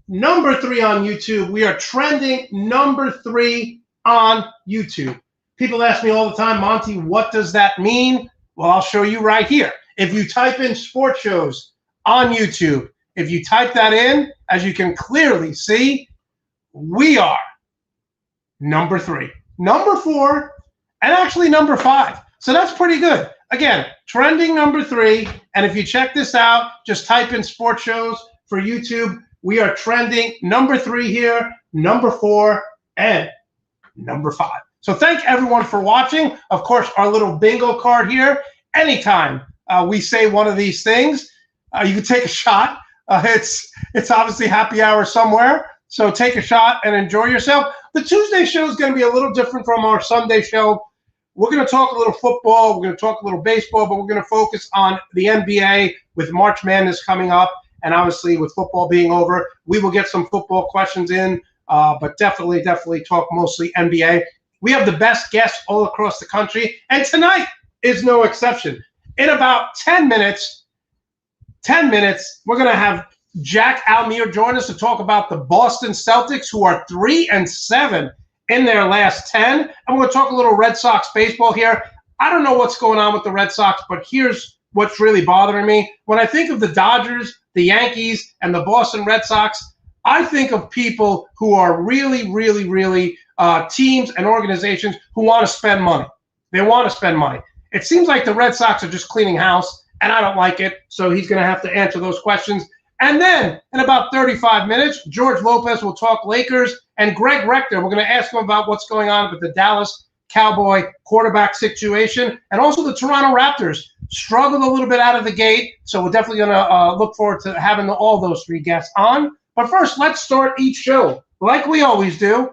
number 3 on YouTube. We are trending number 3 on YouTube. People ask me all the time, Monty, what does that mean? Well, I'll show you right here. If you type in sports shows on YouTube, if you type that in, as you can clearly see, we are number 3, number 4, and actually number 5. So that's pretty good. Again, trending number 3. And if you check this out, just type in sports shows for YouTube. We are trending number 3 here, number 4, and number 5. So thank everyone for watching. Of course, our little bingo card here. Anytime we say one of these things, you can take a shot. It's obviously happy hour somewhere. So take a shot and enjoy yourself. The Tuesday show is going to be a little different from our Sunday show. We're going to talk a little football. We're going to talk a little baseball, but we're going to focus on the NBA with March Madness coming up. And obviously with football being over, we will get some football questions in, but definitely talk mostly NBA. We have the best guests all across the country, and tonight is no exception. In about 10 minutes, we're going to have Jack Almer join us to talk about the Boston Celtics, who are 3-7 in their last 10. And we're going to talk a little Red Sox baseball here. I don't know what's going on with the Red Sox, but here's what's really bothering me. When I think of the Dodgers, the Yankees, and the Boston Red Sox, I think of people who are really teams and organizations who want to spend money. They want to spend money. It seems like the Red Sox are just cleaning house, and I don't like it, so he's going to have to answer those questions. And then in about 35 minutes, George Lopez will talk Lakers, and Greg Rector, we're going to ask him about what's going on with the Dallas Cowboy quarterback situation, and also the Toronto Raptors struggled a little bit out of the gate, so we're definitely going to look forward to having all those 3 guests on. But first, let's start each show, like we always do,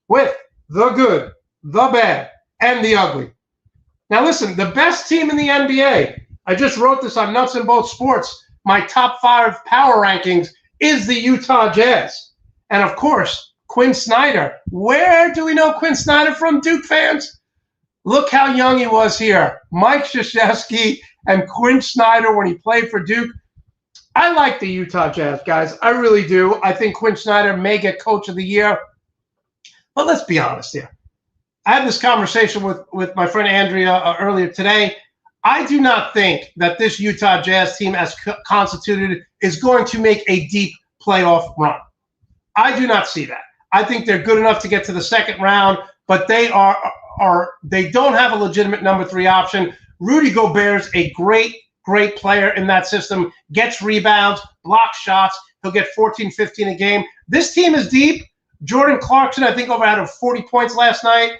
with the good, the bad, and the ugly. Now listen, the best team in the NBA, I just wrote this on Nuts and Bolts Sports, my top 5 power rankings is the Utah Jazz. And of course, Quinn Snyder. Where do we know Quinn Snyder from, Duke fans? Look how young he was here. Mike Krzyzewski and Quinn Snyder when he played for Duke. I like the Utah Jazz, guys. I really do. I think Quinn Snyder may get Coach of the Year. But let's be honest here. I had this conversation with my friend Andrea earlier today. I do not think that this Utah Jazz team, as constituted, is going to make a deep playoff run. I do not see that. I think they're good enough to get to the second round, but they don't have a legitimate number 3 option. Rudy Gobert's a great player in that system, gets rebounds, blocks shots. He'll get 14, 15 a game. This team is deep. Jordan Clarkson, I think, had 40 points last night.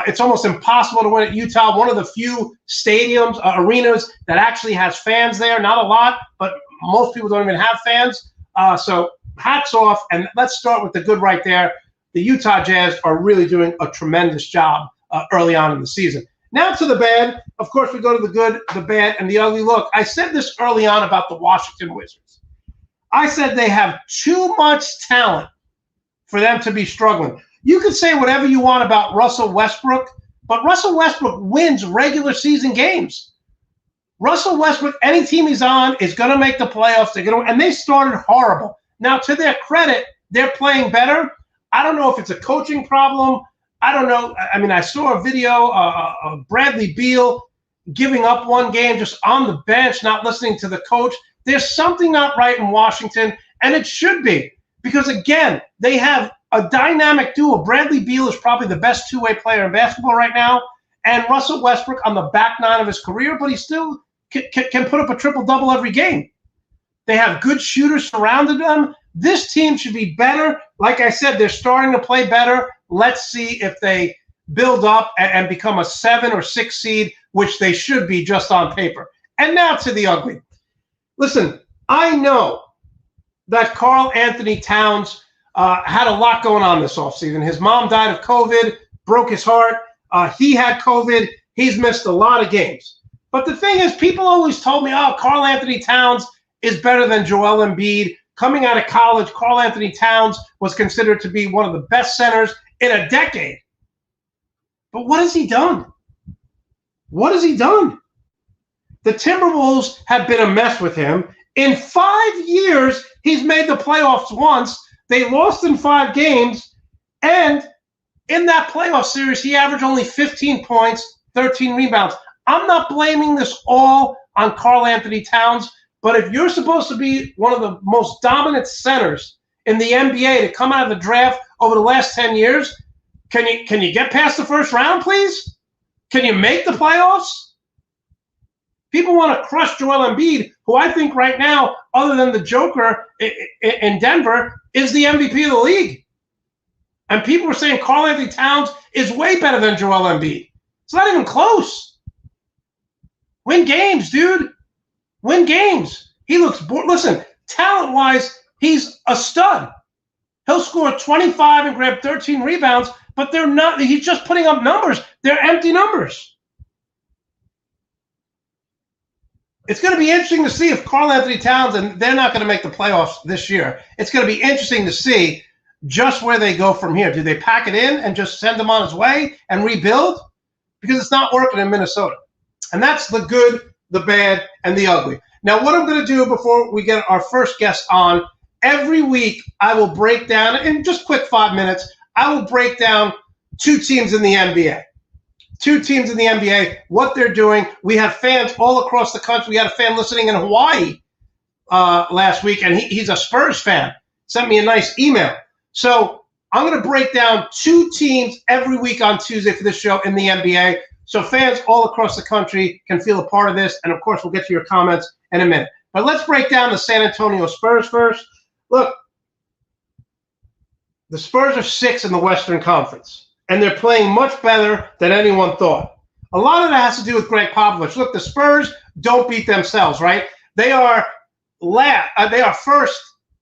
It's almost impossible to win at Utah. One of the few stadiums, arenas that actually has fans there. Not a lot, but most people don't even have fans. So hats off, and let's start with the good right there. The Utah Jazz are really doing a tremendous job early on in the season. Now to the bad. Of course, we go to the good, the bad, and the ugly. Look, I said this early on about the Washington Wizards. I said they have too much talent for them to be struggling. You can say whatever you want about Russell Westbrook, but Russell Westbrook wins regular season games. Russell Westbrook, any team he's on, is going to make the playoffs. And they started horrible. Now, to their credit, they're playing better. I don't know if it's a coaching problem. I don't know. I mean, I saw a video of Bradley Beal giving up one game just on the bench, not listening to the coach. There's something not right in Washington, and it should be. Because, again, they have a dynamic duo. Bradley Beal is probably the best two-way player in basketball right now, and Russell Westbrook on the back nine of his career, but he still can put up a triple-double every game. They have good shooters surrounding them. This team should be better. Like I said, they're starting to play better. Let's see if they build up and become a 7 or 6 seed, which they should be just on paper. And now to the ugly. Listen, I know that Karl Anthony Towns had a lot going on this offseason. His mom died of COVID, broke his heart. He had COVID. He's missed a lot of games. But the thing is, people always told me, oh, Karl Anthony Towns is better than Joel Embiid. Coming out of college, Karl Anthony Towns was considered to be one of the best centers in a decade. But what has he done? What has he done? The Timberwolves have been a mess with him. In 5 years, He's made the playoffs once. They lost in 5 games, and in that playoff series, he averaged only 15 points, 13 rebounds. I'm not blaming this all on Karl Anthony Towns, but if you're supposed to be one of the most dominant centers in the NBA to come out of the draft over the last 10 years, can you get past the first round, please? Can you make the playoffs? People want to crush Joel Embiid, who I think right now, other than the Joker in Denver, is the MVP of the league. And people are saying Karl Anthony Towns is way better than Joel Embiid. It's not even close. Win games, dude. Win games. He looks bored. Listen, talent-wise, he's a stud. He'll score 25 and grab 13 rebounds, but they're not. He's just putting up numbers. They're empty numbers. It's going to be interesting to see if Karl Anthony Towns, and they're not going to make the playoffs this year. It's going to be interesting to see just where they go from here. Do they pack it in and just send him on his way and rebuild? Because it's not working in Minnesota. And that's the good, the bad, and the ugly. Now, what I'm going to do before we get our first guest on, every week I will break down, in just quick 5 minutes, I will break down 2 teams in the NBA. 2 teams in the NBA, what they're doing. We have fans all across the country. We had a fan listening in Hawaii last week, and he's a Spurs fan. Sent me a nice email. So I'm going to break down 2 teams every week on Tuesday for this show in the NBA. So fans all across the country can feel a part of this. And, of course, we'll get to your comments in a minute. But let's break down the San Antonio Spurs first. Look, the Spurs are 6th in the Western Conference, and they're playing much better than anyone thought. A lot of that has to do with Greg Popovich. Look, the Spurs don't beat themselves, right? They are first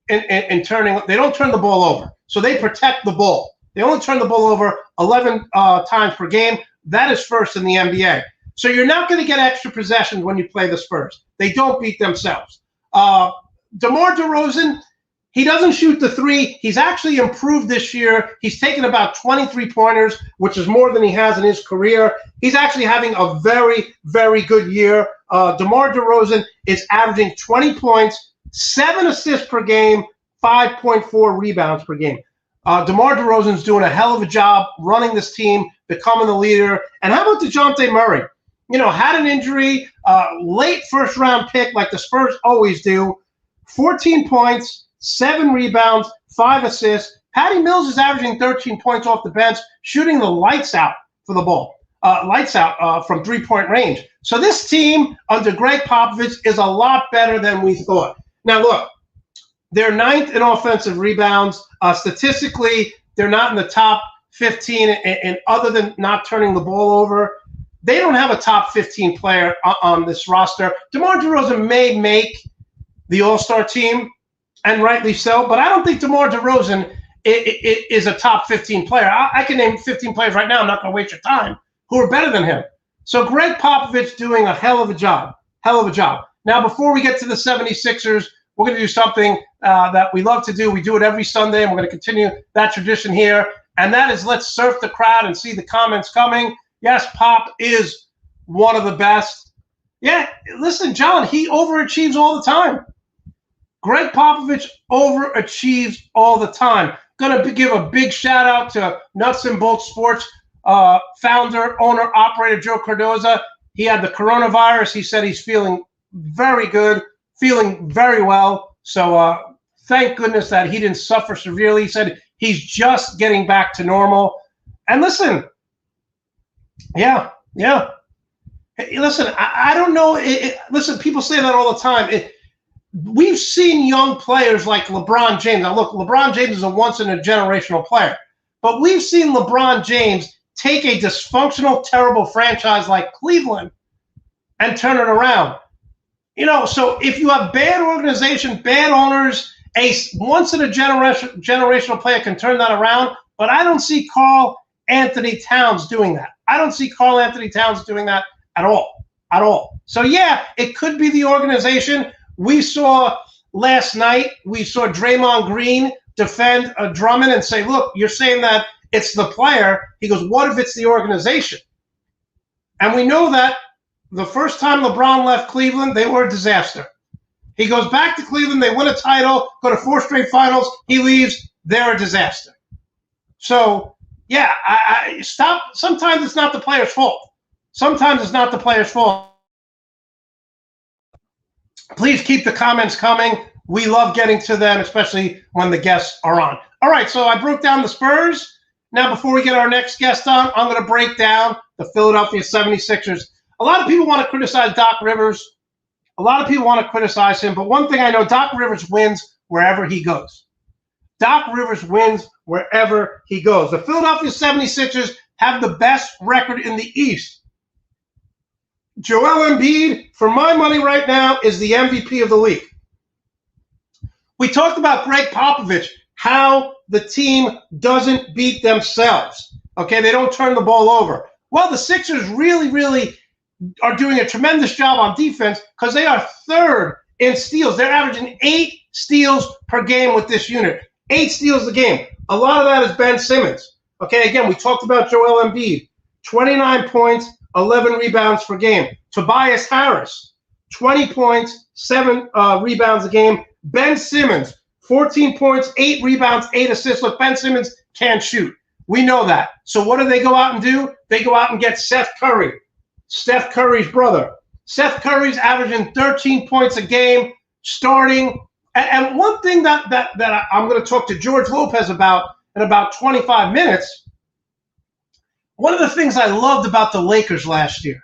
in turning. They don't turn the ball over, so they protect the ball. They only turn the ball over 11 times per game. That is first in the NBA. So you're not going to get extra possessions when you play the Spurs. They don't beat themselves. DeMar DeRozan, he doesn't shoot the 3. He's actually improved this year. He's taken about 23 pointers, which is more than he has in his career. He's actually having a very, very good year. DeMar DeRozan is averaging 20 points, 7 assists per game, 5.4 rebounds per game. DeMar DeRozan's doing a hell of a job running this team, becoming the leader. And how about DeJounte Murray? Had an injury, late first-round pick like the Spurs always do. 14 points, 7 rebounds, 5 assists. Patty Mills is averaging 13 points off the bench, shooting the lights out for the ball. Lights out from three-point range. So this team under Greg Popovich is a lot better than we thought. Now, look, they're 9th in offensive rebounds. Statistically, they're not in the top 15, and other than not turning the ball over, they don't have a top 15 player on this roster. DeMar DeRozan may make the All-Star team, and rightly so, but I don't think DeMar DeRozan is a top 15 player. I can name 15 players right now. I'm not going to waste your time who are better than him. So Greg Popovich doing a hell of a job. Hell of a job. Now, before we get to the 76ers, we're going to do something that we love to do. We do it every Sunday, and we're going to continue that tradition here. And that is let's surf the crowd and see the comments coming. Yes, Pop is one of the best. Yeah, listen, John, he overachieves all the time. Greg Popovich overachieves all the time. Going to give a big shout out to Nuts and Bolts Sports founder, owner, operator Joe Cardoza. He had the coronavirus. He said he's feeling very good, feeling very well. So thank goodness that he didn't suffer severely. He said he's just getting back to normal. And listen, yeah. Hey, listen, I don't know. Listen, people say that all the time. We've seen young players like LeBron James. Now, look, LeBron James is a once-in-a-generational player. But we've seen LeBron James take a dysfunctional, terrible franchise like Cleveland and turn it around. So if you have bad organization, bad owners, a once-in-a-generational player can turn that around. But I don't see Karl Anthony Towns doing that. I don't see Karl Anthony Towns doing that at all. At all. So, yeah, it could be the organization. We saw last night, Draymond Green defend Drummond and say, look, you're saying that it's the player. He goes, what if it's the organization? And we know that the first time LeBron left Cleveland, they were a disaster. He goes back to Cleveland. They win a title, go to 4 straight finals. He leaves. They're a disaster. So, yeah, I stop. Sometimes it's not the player's fault. Sometimes it's not the player's fault. Please keep the comments coming. We love getting to them, especially when the guests are on. All right, so I broke down the Spurs. Now, before we get our next guest on, I'm going to break down the Philadelphia 76ers. A lot of people want to criticize Doc Rivers. A lot of people want to criticize him. But one thing I know, Doc Rivers wins wherever he goes. Doc Rivers wins wherever he goes. The Philadelphia 76ers have the best record in the East. Joel Embiid, for my money right now, is the MVP of the league. We talked about Greg Popovich, how the team doesn't beat themselves. Okay, they don't turn the ball over. Well, the Sixers really are doing a tremendous job on defense because they are third in steals. They're averaging 8 steals per game with this unit. 8 steals a game. A lot of that is Ben Simmons. Okay, again, we talked about Joel Embiid. 29 points, 11 rebounds per game. Tobias Harris, 20 points, 7 rebounds a game. Ben Simmons, 14 points, 8 rebounds, 8 assists. Look, Ben Simmons can't shoot. We know that. So what do they go out and do? They go out and get Seth Curry, Steph Curry's brother. Seth Curry's averaging 13 points a game, starting. And one thing that I'm going to talk to George Lopez about in about 25 minutes, one of the things I loved about the Lakers last year,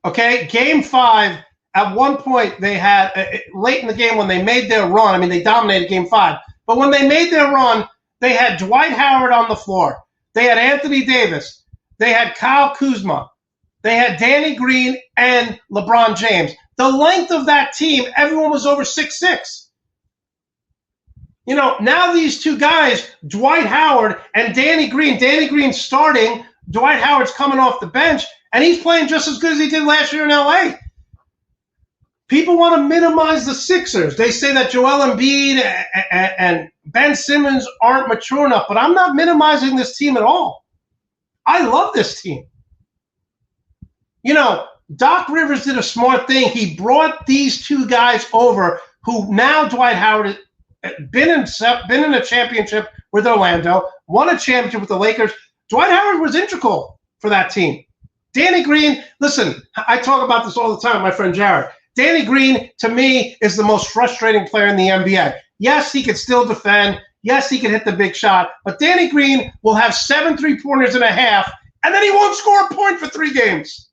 okay, Game 5, at one point they had, late in the game when they made their run, I mean, they dominated Game 5, but when they made their run, they had Dwight Howard on the floor. They had Anthony Davis. They had Kyle Kuzma. They had Danny Green and LeBron James. The length of that team, everyone was over 6'6". You know, now these two guys, Dwight Howard and Danny Green starting, Dwight Howard's coming off the bench, and he's playing just as good as he did last year in L.A. People want to minimize the Sixers. They say that Joel Embiid and Ben Simmons aren't mature enough, but I'm not minimizing this team at all. I love this team. You know, Doc Rivers did a smart thing. He brought these two guys over who now Dwight Howard has been in a championship with Orlando, won a championship with the Lakers. Dwight Howard was integral for that team. Danny Green, listen, I talk about this all the time, my friend Jared. Danny Green, to me, is the most frustrating player in the NBA. Yes, he can still defend. Yes, he can hit the big shot. But Danny Green will have 7 3-pointers and a half, and then he won't score a point for 3 games.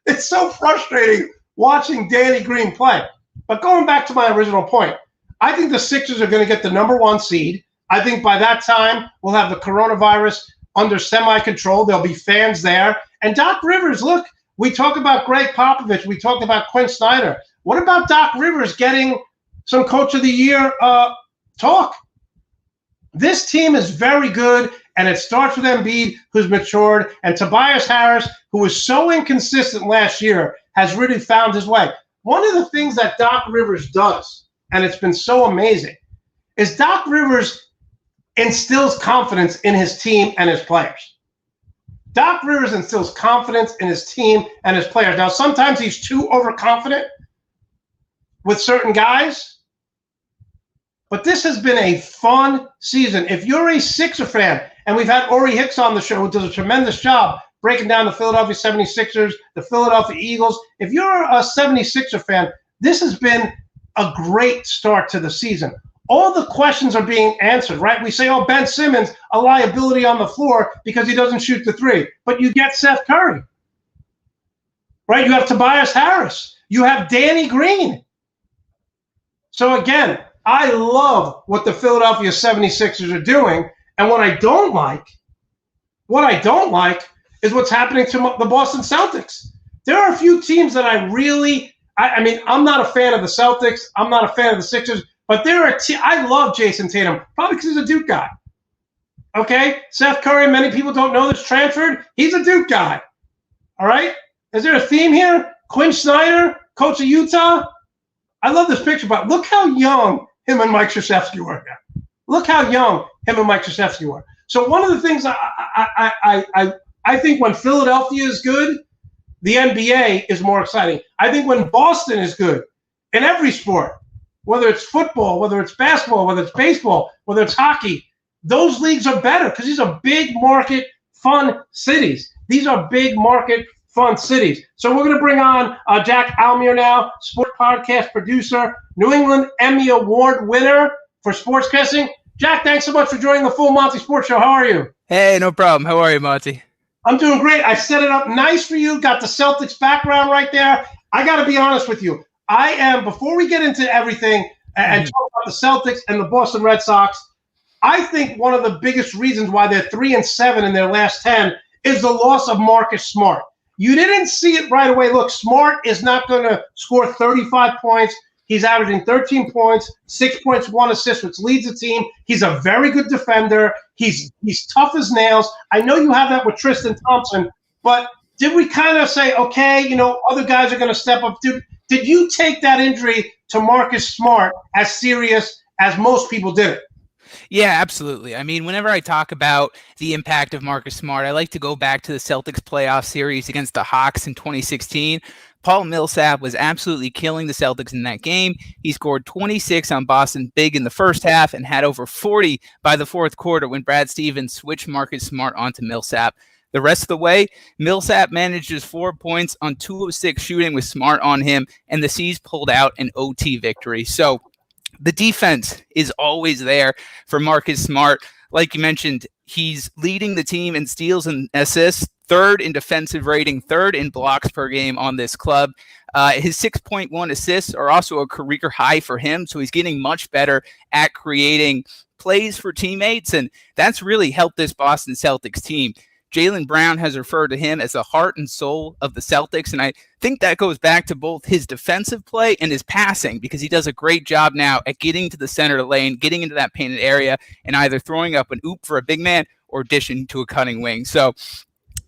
It's so frustrating watching Danny Green play. But going back to my original point, I think the Sixers are going to get the #1 seed. I think by that time, we'll have the coronavirus under semi-control. There'll be fans there. And Doc Rivers, look, we talk about Greg Popovich. We talked about Quinn Snyder. What about Doc Rivers getting some Coach of the Year talk? This team is very good, and it starts with Embiid, who's matured, and Tobias Harris, who was so inconsistent last year, has really found his way. One of the things that Doc Rivers does, and it's been so amazing, is Doc Rivers instills confidence in his team and his players. Doc Rivers instills confidence in his team and his players. Now, sometimes he's too overconfident with certain guys, but this has been a fun season. If you're a Sixer fan, and we've had Ori Hicks on the show, who does a tremendous job breaking down the Philadelphia 76ers, the Philadelphia Eagles. If you're a 76er fan, this has been a great start to the season. All the questions are being answered, right? We say, oh, Ben Simmons, a liability on the floor because he doesn't shoot the 3. But you get Seth Curry, right? You have Tobias Harris. You have Danny Green. So, again, I love what the Philadelphia 76ers are doing. And what I don't like is what's happening to the Boston Celtics. There are a few teams that I mean, I'm not a fan of the Celtics. I'm not a fan of the Sixers. But I love Jason Tatum, probably because he's a Duke guy. Okay? Seth Curry, many people don't know this, transferred. He's a Duke guy. All right? Is there a theme here? Quinn Snyder, coach of Utah. I love this picture, but look how young him and Mike Krzyzewski were now. Look how young him and Mike Krzyzewski were. So one of the things I think when Philadelphia is good, the NBA is more exciting. I think when Boston is good in every sport, whether it's football, whether it's basketball, whether it's baseball, whether it's hockey, those leagues are better because these are big market, fun cities. These are big market, fun cities. So we're going to bring on Jack Almer now, sport podcast producer, New England Emmy Award winner for sportscasting. Jack, thanks so much for joining the Full Monty Sports Show. How are you? Hey, no problem. How are you, Monty? I'm doing great. I set it up nice for you. Got the Celtics background right there. I got to be honest with you. I am, before we get into everything and talk about the Celtics and the Boston Red Sox, I think one of the biggest reasons why they're 3-7 in their last 10 is the loss of Marcus Smart. You didn't see it right away. Look, Smart is not going to score 35 points. He's averaging 13 points, 6 points, 1 assist, which leads the team. He's a very good defender. He's tough as nails. I know you have that with Tristan Thompson, but did we kind of say, okay, other guys are going to step up? Did you take that injury to Marcus Smart as serious as most people did it? Yeah, absolutely. I mean, whenever I talk about the impact of Marcus Smart, I like to go back to the Celtics playoff series against the Hawks in 2016. Paul Millsap was absolutely killing the Celtics in that game. He scored 26 on Boston big in the first half and had over 40 by the fourth quarter when Brad Stevens switched Marcus Smart onto Millsap. The rest of the way, Millsap managed just 4 points on 2 of 6 shooting with Smart on him, and the C's pulled out an OT victory. So the defense is always there for Marcus Smart. Like you mentioned, he's leading the team in steals and assists, third in defensive rating, third in blocks per game on this club. His 6.1 assists are also a career high for him, so he's getting much better at creating plays for teammates, and that's really helped this Boston Celtics team. Jaylen Brown has referred to him as the heart and soul of the Celtics, and I think that goes back to both his defensive play and his passing, because he does a great job now at getting to the center of the lane, getting into that painted area, and either throwing up an oop for a big man or dishing to a cutting wing. So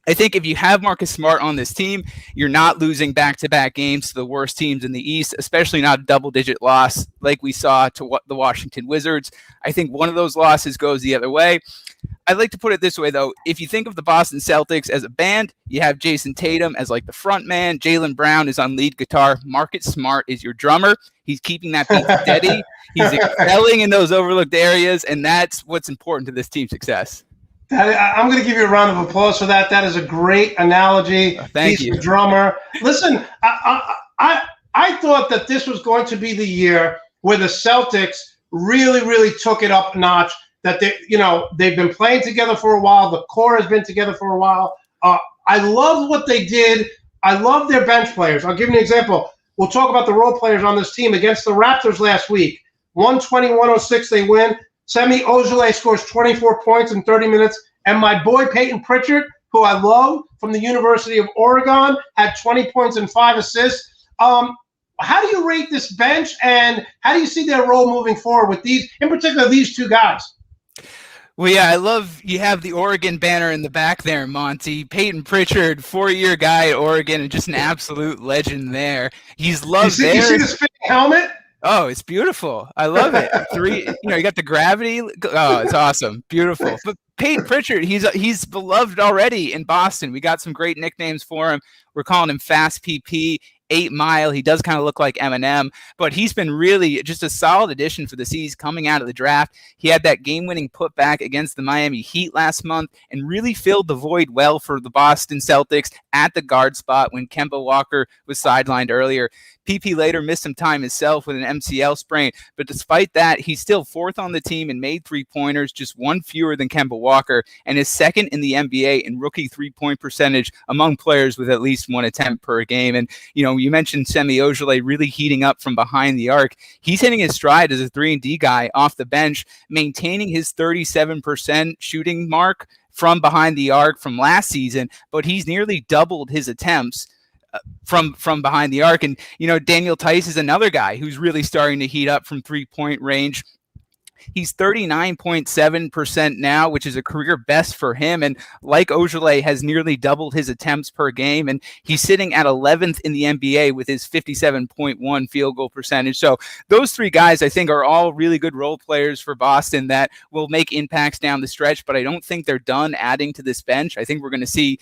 I think if you have Marcus Smart on this team, you're not losing back-to-back games to the worst teams in the East, especially not a double-digit loss like we saw to the Washington Wizards. I think one of those losses goes the other way. I'd like to put it this way, though. If you think of the Boston Celtics as a band, you have Jason Tatum as like the front man. Jaylen Brown is on lead guitar. Marcus Smart is your drummer. He's keeping that beat steady. He's excelling in those overlooked areas, and that's what's important to this team's success. I'm going to give you a round of applause for that. That is a great analogy. Thank you. He's the drummer. Listen, I thought that this was going to be the year where the Celtics really, really took it up a notch. That they've been playing together for a while. The core has been together for a while. I love what they did. I love their bench players. I'll give you an example. We'll talk about the role players on this team against the Raptors last week. 120-106, they win. Semi Ojeleye scores 24 points in 30 minutes. And my boy Peyton Pritchard, who I love, from the University of Oregon, had 20 points and 5 assists. How do you rate this bench, and how do you see their role moving forward with these, in particular, these two guys? Well, yeah, I love you have the Oregon banner in the back there, Monty. Peyton Pritchard, 4-year guy at Oregon, and just an absolute legend there. He's loved there. You see this fitting helmet? Oh, it's beautiful. I love it. You got the gravity. Oh, it's awesome. Beautiful. But Peyton Pritchard, he's beloved already in Boston. We got some great nicknames for him. We're calling him Fast PP. 8 Mile. He does kind of look like Eminem, but he's been really just a solid addition for the C's coming out of the draft. He had that game-winning putback against the Miami Heat last month and really filled the void well for the Boston Celtics at the guard spot when Kemba Walker was sidelined earlier. PP later missed some time himself with an MCL sprain, but despite that, he's still 4th on the team and made 3-pointers, just 1 fewer than Kemba Walker, and is 2nd in the NBA in rookie 3-point percentage among players with at least 1 attempt per game. And, you mentioned Semi Ojeleye really heating up from behind the arc. He's hitting his stride as a 3-and-D guy off the bench, maintaining his 37% shooting mark from behind the arc from last season, but he's nearly doubled his attempts from behind the arc. And, Daniel Tice is another guy who's really starting to heat up from 3-point range. He's 39.7% now, which is a career best for him. And like Ojeleye, has nearly doubled his attempts per game. And he's sitting at 11th in the NBA with his 57.1 field goal percentage. So those 3 guys, I think, are all really good role players for Boston that will make impacts down the stretch. But I don't think they're done adding to this bench. I think we're going to see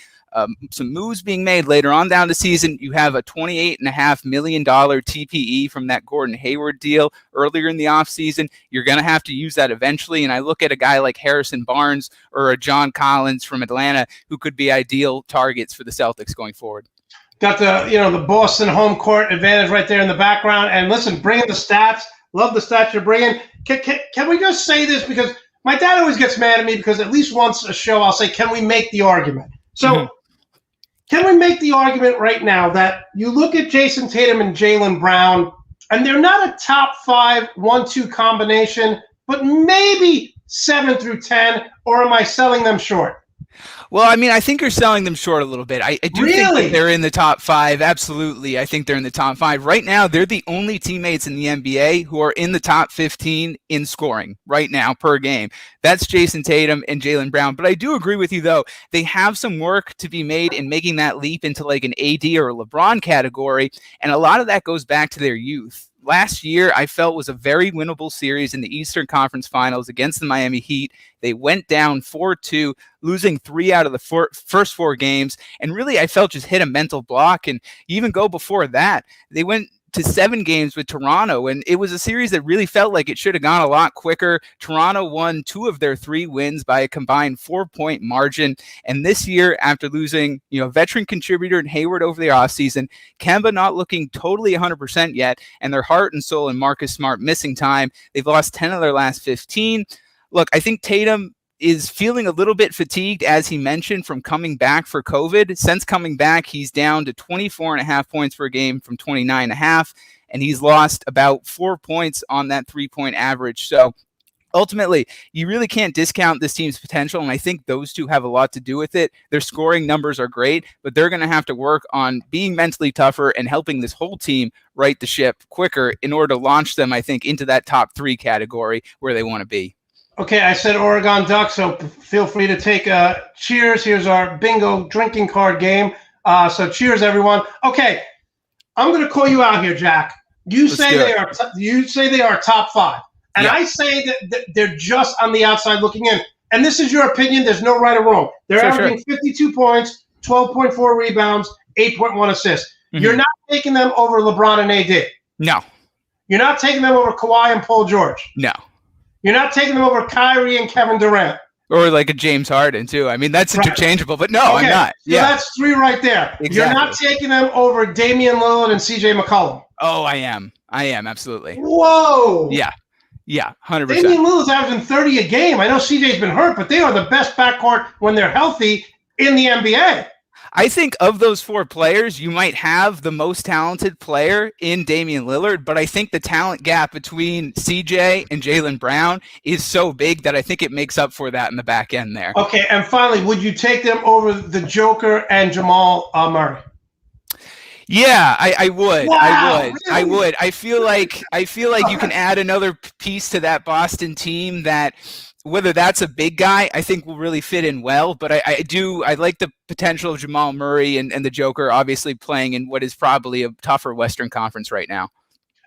some moves being made later on down the season. You have a $28.5 million TPE from that Gordon Hayward deal earlier in the offseason. You're going to have to use that eventually. And I look at a guy like Harrison Barnes or a John Collins from Atlanta who could be ideal targets for the Celtics going forward. Got the Boston home court advantage right there in the background. And listen, bringing the stats. Love the stats you're bringing. Can we just say this? Because my dad always gets mad at me because at least once a show I'll say, can we make the argument? So can we make the argument right now that you look at Jason Tatum and Jaylen Brown, and they're not a top 5 1-2 combination, but maybe 7 through 10, or am I selling them short? Well, I mean, I think you're selling them short a little bit. I do think that they're in the top 5. Absolutely. I think they're in the top 5. Right now, they're the only teammates in the NBA who are in the top 15 in scoring right now per game. That's Jason Tatum and Jaylen Brown. But I do agree with you, though. They have some work to be made in making that leap into like an AD or a LeBron category. And a lot of that goes back to their youth. Last year, I felt was a very winnable series in the Eastern Conference Finals against the Miami Heat. They went down 4-2, losing 3 out of the first 4 games. And really, I felt just hit a mental block. And even go before that, they went to 7 games with Toronto, and it was a series that really felt like it should have gone a lot quicker. Toronto won 2 of their 3 wins by a combined 4-point margin. And this year, after losing, veteran contributor in Hayward over the offseason, Kemba not looking totally 100% yet, and their heart and soul in Marcus Smart missing time, they've lost 10 of their last 15. Look, I think Tatum is feeling a little bit fatigued, as he mentioned, from coming back for COVID. Since coming back, he's down to 24.5 points per game from 29.5, and he's lost about 4 points on that 3-point average. So ultimately, you really can't discount this team's potential, and I think those two have a lot to do with it. Their scoring numbers are great, but they're going to have to work on being mentally tougher and helping this whole team right the ship quicker in order to launch them, I think, into that top 3 category where they want to be. Okay, I said Oregon Ducks, so feel free to take a cheers. Here's our bingo drinking card game. So cheers, everyone. Okay, I'm going to call you out here, Jack. You say they are top 5, and I say that they're just on the outside looking in. And this is your opinion. There's no right or wrong. They're averaging 52 points, 12.4 rebounds, 8.1 assists. Mm-hmm. You're not taking them over LeBron and AD. No. You're not taking them over Kawhi and Paul George. No. You're not taking them over Kyrie and Kevin Durant. Or like a James Harden, too. I mean, that's interchangeable, but no, I'm not. So that's 3 right there. Exactly. You're not taking them over Damian Lillard and CJ McCollum. Oh, I am, absolutely. Whoa. Yeah, 100%. Damian Lillard's averaging 30 a game. I know CJ's been hurt, but they are the best backcourt when they're healthy in the NBA. I think of those 4 players, you might have the most talented player in Damian Lillard, but I think the talent gap between CJ and Jaylen Brown is so big that I think it makes up for that in the back end there. Okay, and finally, would you take them over the Joker and Jamal Murray? Yeah, I would. Wow, I would. I feel like you can add another piece to that Boston team that, whether that's a big guy, I think will really fit in well. But I like the potential of Jamal Murray and the Joker obviously playing in what is probably a tougher Western Conference right now.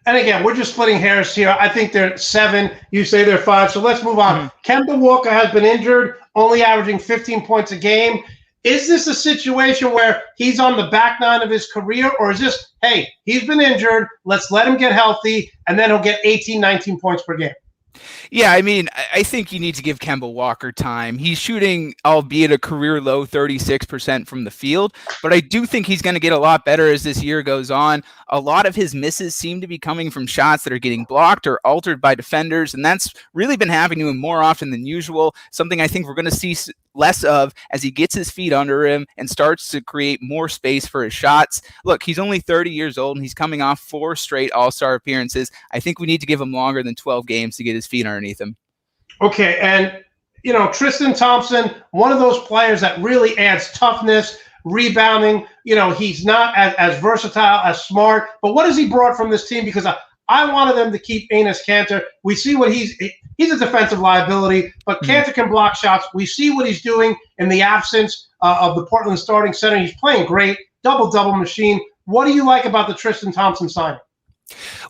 And again, we're just splitting hairs here. I think they're 7. You say they're 5. So let's move on. Kemba Walker has been injured, only averaging 15 points a game. Is this a situation where he's on the back 9 of his career, or is this, hey, he's been injured, let's let him get healthy, and then he'll get 18, 19 points per game? Yeah, I mean, I think you need to give Kemba Walker time. He's shooting, albeit a career low, 36% from the field, but I do think he's going to get a lot better as this year goes on. A lot of his misses seem to be coming from shots that are getting blocked or altered by defenders, and that's really been happening to him more often than usual, something I think we're going to see less of as he gets his feet under him and starts to create more space for his shots. Look, he's only 30 years old, and he's coming off 4 straight All-Star appearances. I think we need to give him longer than 12 games to get his feet underneath him. Okay, and, Tristan Thompson, one of those players that really adds toughness, rebounding. He's not as versatile, as smart, but what has he brought from this team? Because I wanted them to keep Enes Kanter. We see what he's a defensive liability, but Kanter can block shots. We see what he's doing in the absence of the Portland starting center. He's playing great, double-double machine. What do you like about the Tristan Thompson signing?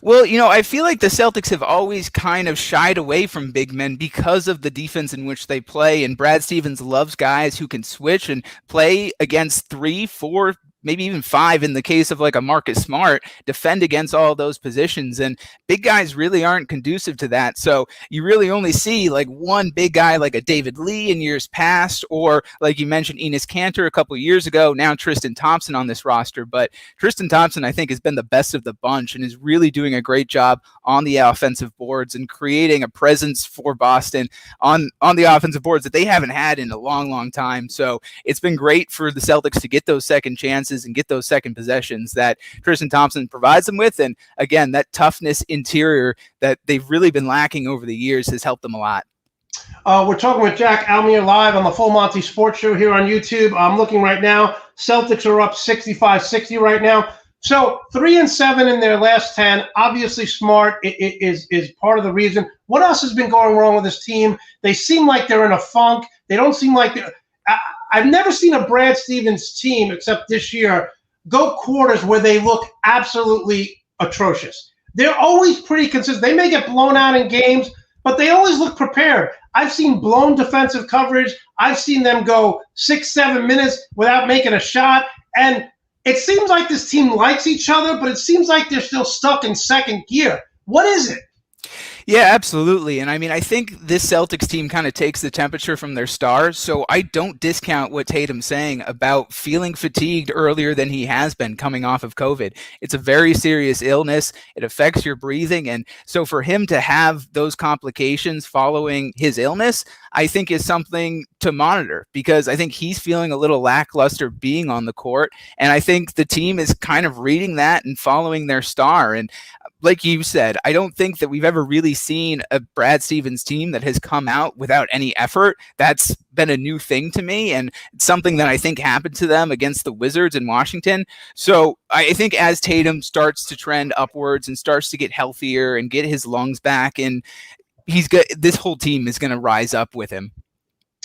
Well, I feel like the Celtics have always kind of shied away from big men because of the defense in which they play. And Brad Stevens loves guys who can switch and play against 3, 4, maybe even 5 in the case of like a Marcus Smart, defend against all those positions. And big guys really aren't conducive to that. So you really only see like one big guy like a David Lee in years past, or like you mentioned, Enes Kanter a couple of years ago, now Tristan Thompson on this roster. But Tristan Thompson, I think, has been the best of the bunch and is really doing a great job on the offensive boards and creating a presence for Boston on the offensive boards that they haven't had in a long, long time. So it's been great for the Celtics to get those second chances and get those second possessions that Tristan Thompson provides them with. And again, that toughness interior that they've really been lacking over the years has helped them a lot. We're talking with Jack Almer live on the Full Monty Sports Show here on YouTube. I'm looking right now. Celtics are up 65-60 right now. So 3-7 in their last 10. Obviously, Smart is part of the reason. What else has been going wrong with this team? They seem like they're in a funk. They don't seem like they're. I've never seen a Brad Stevens team, except this year, go quarters where they look absolutely atrocious. They're always pretty consistent. They may get blown out in games, but they always look prepared. I've seen blown defensive coverage. I've seen them go 6-7 minutes without making a shot. And it seems like this team likes each other, but it seems like they're still stuck in second gear. What is it? Yeah, absolutely. And I mean, I think this Celtics team kind of takes the temperature from their stars. So I don't discount what Tatum's saying about feeling fatigued earlier than he has been coming off of COVID. It's a very serious illness. It affects your breathing. And so for him to have those complications following his illness, I think is something to monitor, because I think he's feeling a little lackluster being on the court. And I think the team is kind of reading that and following their star. And like you said, I don't think that we've ever really seen a Brad Stevens team that has come out without any effort. That's been a new thing to me, and it's something that I think happened to them against the Wizards in Washington. So I think as Tatum starts to trend upwards and starts to get healthier and get his lungs back, and this whole team is going to rise up with him.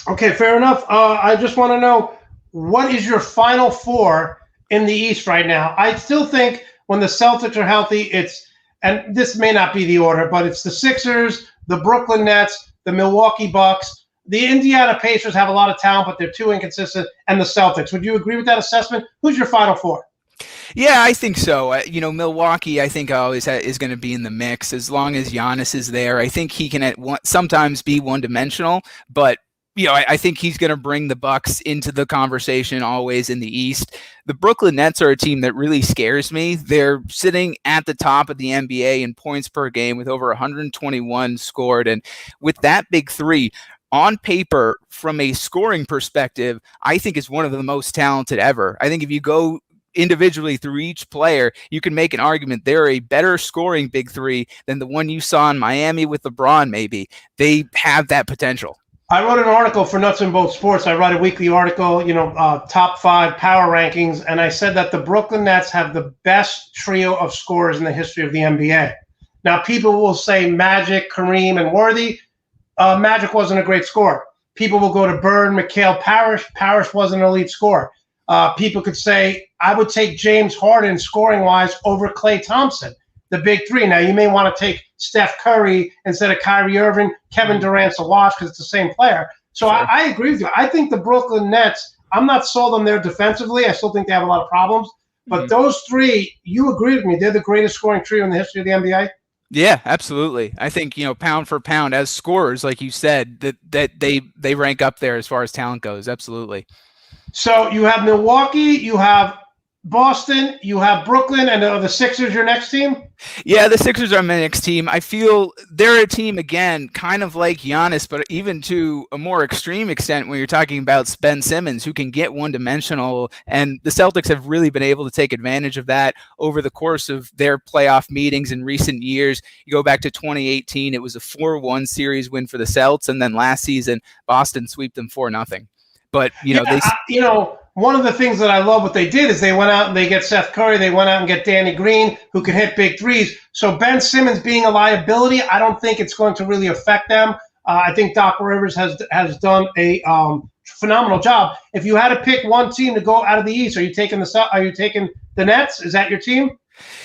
Okay, fair enough. I just want to know, what is your final four in the East right now? I still think when the Celtics are healthy, and this may not be the order, but it's the Sixers, the Brooklyn Nets, the Milwaukee Bucks. The Indiana Pacers have a lot of talent, but they're too inconsistent, and the Celtics. Would you agree with that assessment? Who's your final four? Yeah, I think so. Milwaukee, I think always is going to be in the mix as long as Giannis is there. I think he can sometimes be one-dimensional, but I think he's going to bring the Bucks into the conversation always in the East. The Brooklyn Nets are a team that really scares me. They're sitting at the top of the NBA in points per game with over 121 scored. And with that big three, on paper, from a scoring perspective, I think is one of the most talented ever. I think if you go individually through each player, you can make an argument they're a better scoring big three than the one you saw in Miami with LeBron, maybe. They have that potential. I wrote an article for Nuts and Bolts Sports. I write a weekly article, top 5 power rankings, and I said that the Brooklyn Nets have the best trio of scorers in the history of the NBA. Now, people will say Magic, Kareem, and Worthy. Magic wasn't a great scorer. People will go to Bird, McHale, Parrish. Parrish wasn't an elite scorer. People could say, I would take James Harden scoring-wise over Klay Thompson, the big three. Now, you may want to take Steph Curry instead of Kyrie Irving. Kevin Durant's a wash because it's the same player. So sure. I agree with you. I think the Brooklyn Nets, I'm not sold on their defensively. I still think they have a lot of problems. But those three, you agree with me, they're the greatest scoring trio in the history of the NBA? Yeah, absolutely. I think, pound for pound, as scorers, like you said, that they rank up there as far as talent goes. Absolutely. So you have Milwaukee, you have Boston, you have Brooklyn, and the Sixers your next team? Yeah, the Sixers are my next team. I feel they're a team, again, kind of like Giannis, but even to a more extreme extent when you're talking about Ben Simmons, who can get one-dimensional, and the Celtics have really been able to take advantage of that over the course of their playoff meetings in recent years. You go back to 2018, it was a 4-1 series win for the Celts, and then last season, Boston swept them 4-0. But, one of the things that I love what they did is they went out and they get Seth Curry. They went out and get Danny Green, who can hit big threes. So Ben Simmons being a liability, I don't think it's going to really affect them. I think Doc Rivers has done a phenomenal job. If you had to pick one team to go out of the East, are you taking the Nets? Is that your team?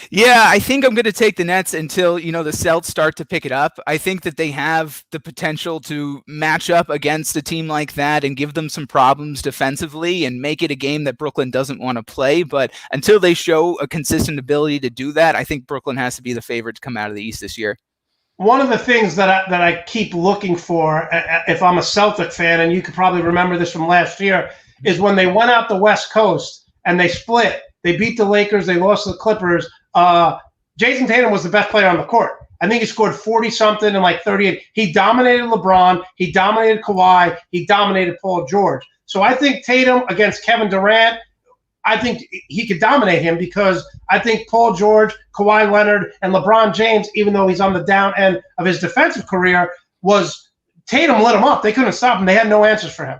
Yeah, I think I'm going to take the Nets until, the Celts start to pick it up. I think that they have the potential to match up against a team like that and give them some problems defensively and make it a game that Brooklyn doesn't want to play. But until they show a consistent ability to do that, I think Brooklyn has to be the favorite to come out of the East this year. One of the things that I keep looking for, if I'm a Celtic fan, and you could probably remember this from last year, is when they went out the West Coast and they split. They beat the Lakers. They lost to the Clippers. Jason Tatum was the best player on the court. I think he scored 40-something and like 38. He dominated LeBron. He dominated Kawhi. He dominated Paul George. So I think Tatum against Kevin Durant, I think he could dominate him because I think Paul George, Kawhi Leonard, and LeBron James, even though he's on the down end of his defensive career, Tatum lit him up. They couldn't stop him. They had no answers for him.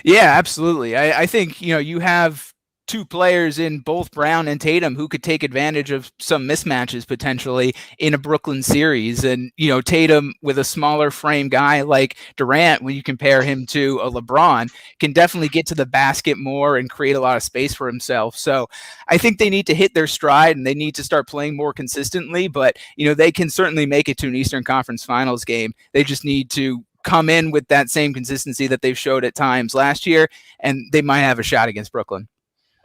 Yeah, absolutely. I think, you have two players in both Brown and Tatum who could take advantage of some mismatches potentially in a Brooklyn series. And, Tatum with a smaller frame guy like Durant, when you compare him to a LeBron, can definitely get to the basket more and create a lot of space for himself. So I think they need to hit their stride and they need to start playing more consistently, but, they can certainly make it to an Eastern Conference Finals game. They just need to come in with that same consistency that they've showed at times last year, and they might have a shot against Brooklyn.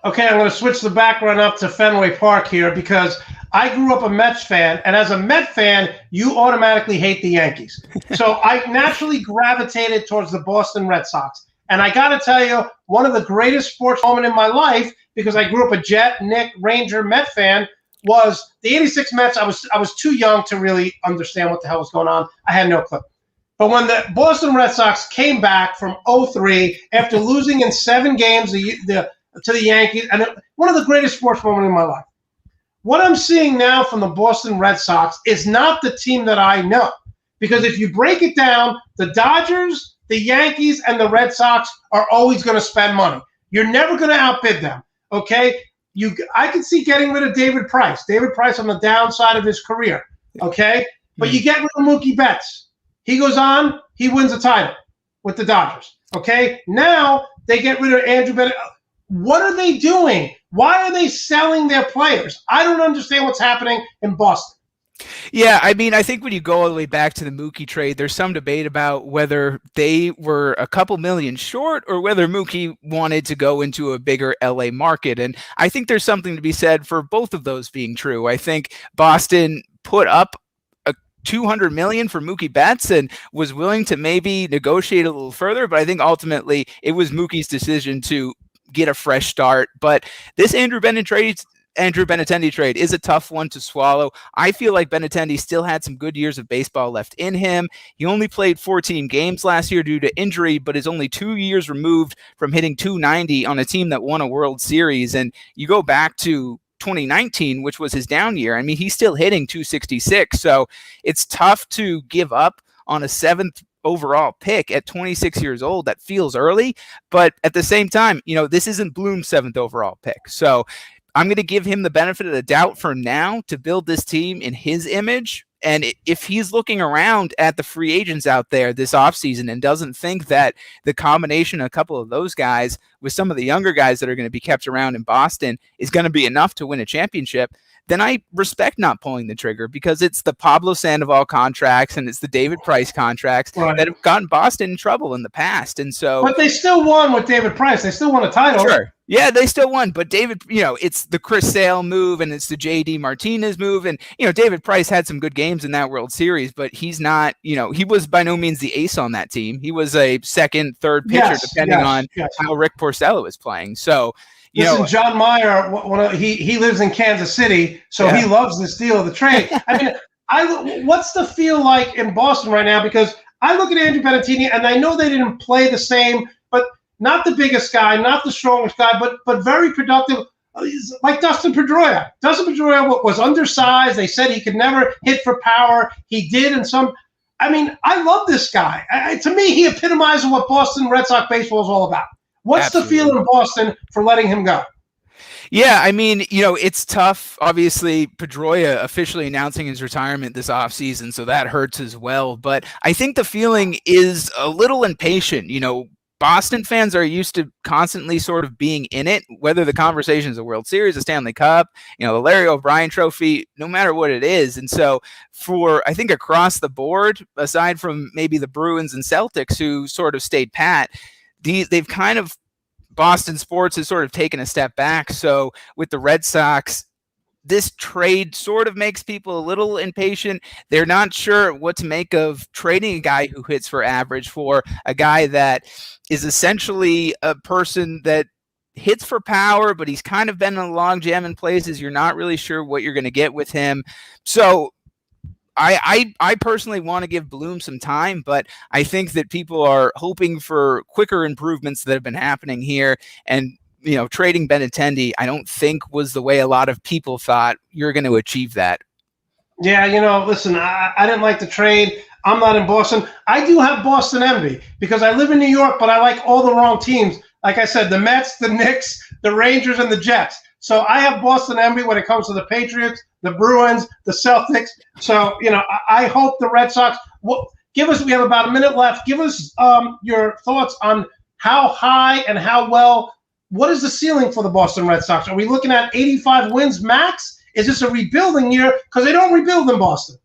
Okay, I'm going to switch the background up to Fenway Park here because I grew up a Mets fan, and as a Met fan, you automatically hate the Yankees. So I naturally gravitated towards the Boston Red Sox. And I got to tell you, one of the greatest sports moments in my life, because I grew up a Jet, Knick, Ranger, Met fan, was the 86 Mets. I was too young to really understand what the hell was going on. I had no clue. But when the Boston Red Sox came back from 0-3 after losing in 7 games to the Yankees, and one of the greatest sports moments in my life. What I'm seeing now from the Boston Red Sox is not the team that I know. Because if you break it down, the Dodgers, the Yankees, and the Red Sox are always going to spend money. You're never going to outbid them, okay? I can see getting rid of David Price. David Price on the downside of his career, okay? But you get rid of Mookie Betts. He goes on, he wins a title with the Dodgers, okay? Now they get rid of Andrew Bennett. What are they doing? Why are they selling their players? I don't understand what's happening in Boston. Yeah, I mean, I think when you go all the way back to the Mookie trade, there's some debate about whether they were a couple million short or whether Mookie wanted to go into a bigger LA market. And I think there's something to be said for both of those being true. I think Boston put up $200 million for Mookie Betts and was willing to maybe negotiate a little further, but I think ultimately it was Mookie's decision to get a fresh start. But this Andrew Benintendi trade is a tough one to swallow. I feel like Benintendi still had some good years of baseball left in him. He only played 14 games last year due to injury, but is only 2 years removed from hitting 290 on a team that won a World Series. And you go back to 2019, which was his down year. I mean, he's still hitting 266. So it's tough to give up on a 7th overall pick at 26 years old. That feels early, but at the same time, this isn't Bloom's 7th overall pick. So I'm going to give him the benefit of the doubt for now to build this team in his image. And if he's looking around at the free agents out there this offseason and doesn't think that the combination of a couple of those guys with some of the younger guys that are going to be kept around in Boston is going to be enough to win a championship, then I respect not pulling the trigger, because it's the Pablo Sandoval contracts and it's the David Price contracts that have gotten Boston in trouble in the past. And so, but they still won with David Price. They still won a title. Sure. Yeah, they still won. But David, it's the Chris Sale move and it's the JD Martinez move. And, David Price had some good games in that World Series, but he's not, he was by no means the ace on that team. He was a second, third pitcher, depending on how Rick Porcello was playing. So, listen, John Meyer, he lives in Kansas City, so he loves this deal of the trade. I mean, what's the feel like in Boston right now? Because I look at Andrew Benintendi, and I know they didn't play the same, but not the biggest guy, not the strongest guy, but very productive, like Dustin Pedroia. Dustin Pedroia was undersized. They said he could never hit for power. He did in some. I mean, I love this guy. To me, he epitomizes what Boston Red Sox baseball is all about. What's the feel in Boston for letting him go? Yeah, I mean, it's tough. Obviously, Pedroia officially announcing his retirement this offseason, so that hurts as well. But I think the feeling is a little impatient. Boston fans are used to constantly sort of being in it, whether the conversation is a World Series, a Stanley Cup, the Larry O'Brien Trophy, no matter what it is. And so I think across the board, aside from maybe the Bruins and Celtics who sort of stayed pat, they've kind of, Boston sports has sort of taken a step back. So with the Red Sox, this trade sort of makes people a little impatient. They're not sure what to make of trading a guy who hits for average for a guy that is essentially a person that hits for power, but he's kind of been in a long jam in places. You're not really sure what you're going to get with him. So I personally want to give Bloom some time, but I think that people are hoping for quicker improvements that have been happening here. And trading Benintendi, I don't think was the way a lot of people thought you're going to achieve that. Yeah, listen, I didn't like the trade. I'm not in Boston. I do have Boston envy because I live in New York, but I like all the wrong teams. Like I said, the Mets, the Knicks, the Rangers, and the Jets. So I have Boston envy when it comes to the Patriots, the Bruins, the Celtics. So, I hope the Red Sox we have about a minute left. Give us your thoughts on how high and how well. What is the ceiling for the Boston Red Sox? Are we looking at 85 wins max? Is this a rebuilding year? Because they don't rebuild in Boston.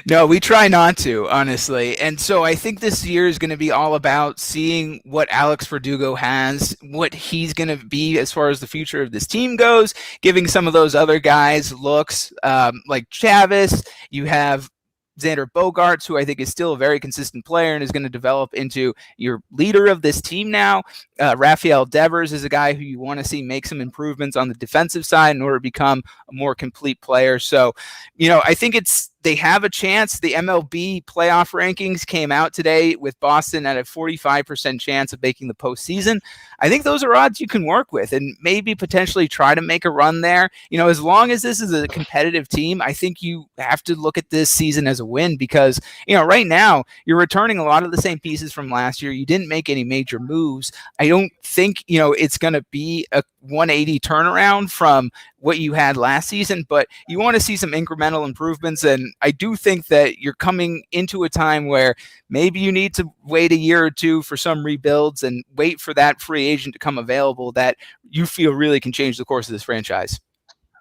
No, we try not to, honestly. And so I think this year is going to be all about seeing what Alex Verdugo has, what he's going to be as far as the future of this team goes, giving some of those other guys looks like Chavis. You have Xander Bogaerts, who I think is still a very consistent player and is going to develop into your leader of this team now. Rafael Devers is a guy who you want to see make some improvements on the defensive side in order to become a more complete player. So, I think they have a chance. The MLB playoff rankings came out today with Boston at a 45% chance of making the postseason. I think those are odds you can work with and maybe potentially try to make a run there. As long as this is a competitive team, I think you have to look at this season as a win because, right now you're returning a lot of the same pieces from last year. You didn't make any major moves. I don't think, it's going to be a 180 turnaround from what you had last season, but you want to see some incremental improvements. And I do think that you're coming into a time where maybe you need to wait a year or two for some rebuilds and wait for that free agent to come available that you feel really can change the course of this franchise.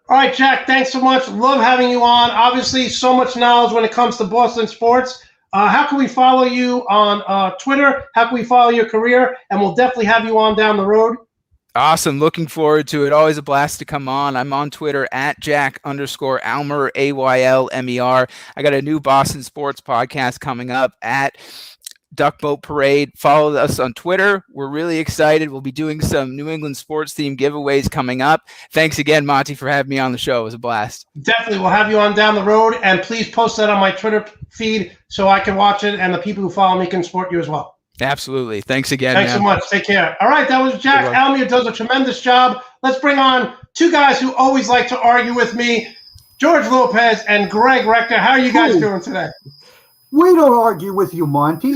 All right, Jack, thanks so much. Love having you on. Obviously, so much knowledge when it comes to Boston sports. How can we follow you on Twitter? How can we follow your career? And we'll definitely have you on down the road. Awesome. Looking forward to it. Always a blast to come on. I'm on Twitter at Jack_Almer, AYLMER. I got a new Boston sports podcast coming up at Duckboat Parade. Follow us on Twitter. We're really excited. We'll be doing some New England sports theme giveaways coming up. Thanks again, Monte, for having me on the show. It was a blast. Definitely. We'll have you on down the road. And please post that on my Twitter feed so I can watch it and the people who follow me can support you as well. Absolutely. Thanks again. Thanks so much. Take care. All right. That was Jack Almer. Does a tremendous job. Let's bring on two guys who always like to argue with me, George Lopez and Greg Rector. How are you guys doing today? We don't argue with you, Monty.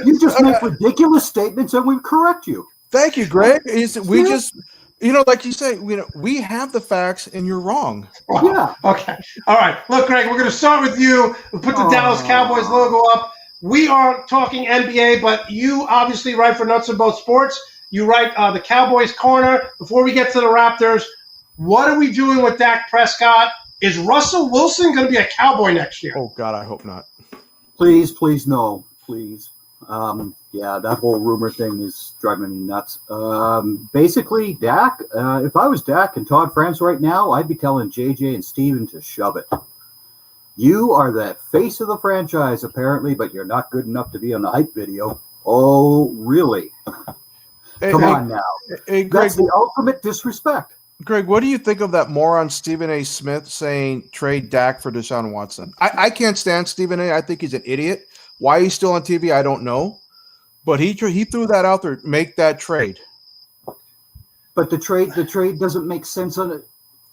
You just make ridiculous statements and we correct you. Thank you, Greg. We just, like you say, we have the facts and you're wrong. Yeah. Okay. All right. Look, Greg, we're going to start with you. We'll put the Dallas Cowboys logo up. We are talking NBA, but you obviously write for Nuts and Bolts Sports. You write the Cowboys Corner. Before we get to the Raptors, what are we doing with Dak Prescott? Is Russell Wilson going to be a Cowboy next year? Oh, God, I hope not. Please, no, please. Yeah, that whole rumor thing is driving me nuts. Basically, Dak, if I was Dak and Todd France right now, I'd be telling JJ and Steven to shove it. You are the face of the franchise, apparently, but you're not good enough to be on the hype video. Oh, really? Come on now. Hey, Greg, that's the ultimate disrespect. Greg, what do you think of that moron Stephen A. Smith saying trade Dak for Deshaun Watson? I can't stand Stephen A. I think he's an idiot. Why he's still on TV, I don't know. But he threw that out there, make that trade. But the trade doesn't make sense on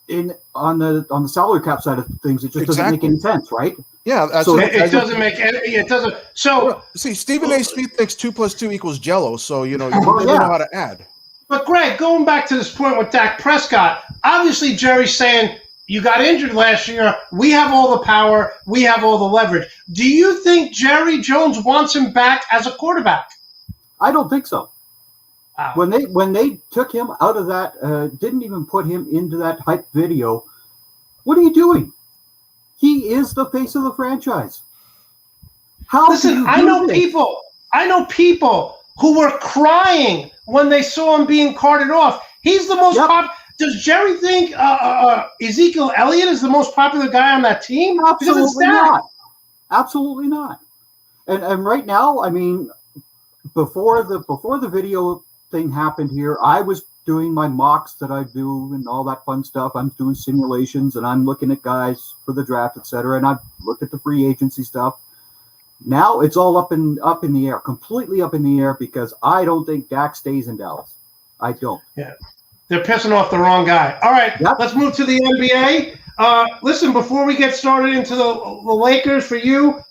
the salary cap side of things. It just doesn't make any sense, right? Yeah, that's so it doesn't make any. It doesn't. So see, Stephen A. Smith thinks 2 + 2 = Jello. So you don't know how to add. But Greg, going back to this point with Dak Prescott, obviously Jerry's saying you got injured last year. We have all the power. We have all the leverage. Do you think Jerry Jones wants him back as a quarterback? I don't think so. Wow. When they took him out of that, didn't even put him into that hype video. What are you doing? He is the face of the franchise. Listen, I know people who were crying when they saw him being carted off. He's the most popular. Does Jerry think Ezekiel Elliott is the most popular guy on that team? Absolutely not. Absolutely not. And right now, I mean, before the video thing happened here, I was doing my mocks that I do and all that fun stuff. I'm doing simulations and I'm looking at guys for the draft, etc. And I've looked at the free agency stuff. Now it's all up in the air, completely up in the air, because I don't think Dak stays in Dallas. I don't. Yeah, they're pissing off the wrong guy. All right, Let's move to the NBA. Listen, before we get started into the Lakers, for you,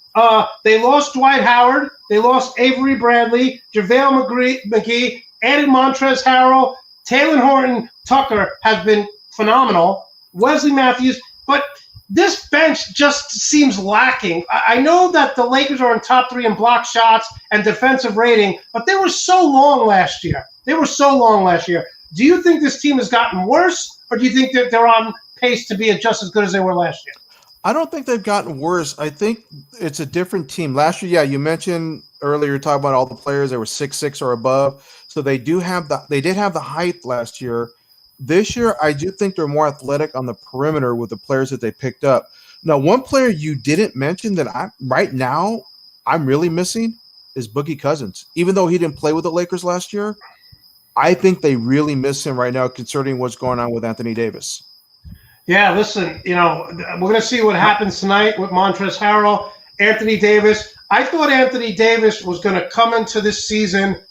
they lost Dwight Howard, they lost Avery Bradley, JaVale McGee, added Montrezl Harrell, Taylor Horton Tucker has been phenomenal, Wesley Matthews, but this bench just seems lacking. I know that the Lakers are in top 3 in block shots and defensive rating, but they were so long last year. Do you think this team has gotten worse, or do you think that they're on pace to be just as good as they were last year? I don't think they've gotten worse. I think it's a different team. Last year, you mentioned earlier, talking about all the players, they were 6'6" or above. So they did have the height last year. This year, I do think they're more athletic on the perimeter with the players that they picked up. Now, one player you didn't mention that I'm really missing is Boogie Cousins. Even though he didn't play with the Lakers last year, I think they really miss him right now, considering what's going on with Anthony Davis. Yeah, listen, we're going to see what happens tonight with Montrezl Harrell, Anthony Davis. I thought Anthony Davis was going to come into this season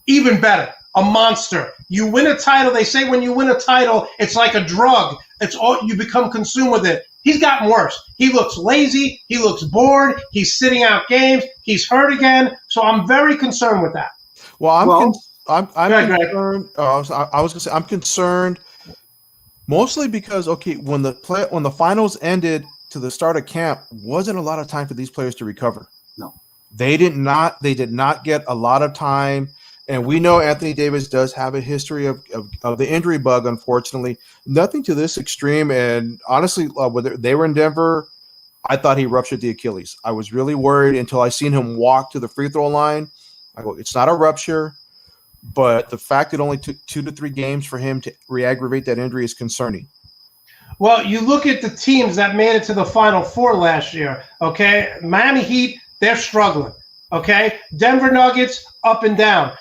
even better, a monster. You win a title. They say when you win a title, it's like a drug. It's all you become consumed with it. He's gotten worse. He looks lazy. He looks bored. He's sitting out games. He's hurt again. So I'm very concerned with that. I'm concerned. I was going to say I'm concerned mostly because when the finals ended to the start of camp, wasn't a lot of time for these players to recover. No, they did not get a lot of time. And we know Anthony Davis does have a history of the injury bug, unfortunately. Nothing to this extreme. And honestly, when they were in Denver, I thought he ruptured the Achilles. I was really worried until I seen him walk to the free throw line. I go, it's not a rupture, but the fact it only took 2 to 3 games for him to re-aggravate that injury is concerning. Well, you look at the teams that made it to the Final Four last year, okay? Miami Heat, they're struggling, okay? Denver Nuggets, up and down.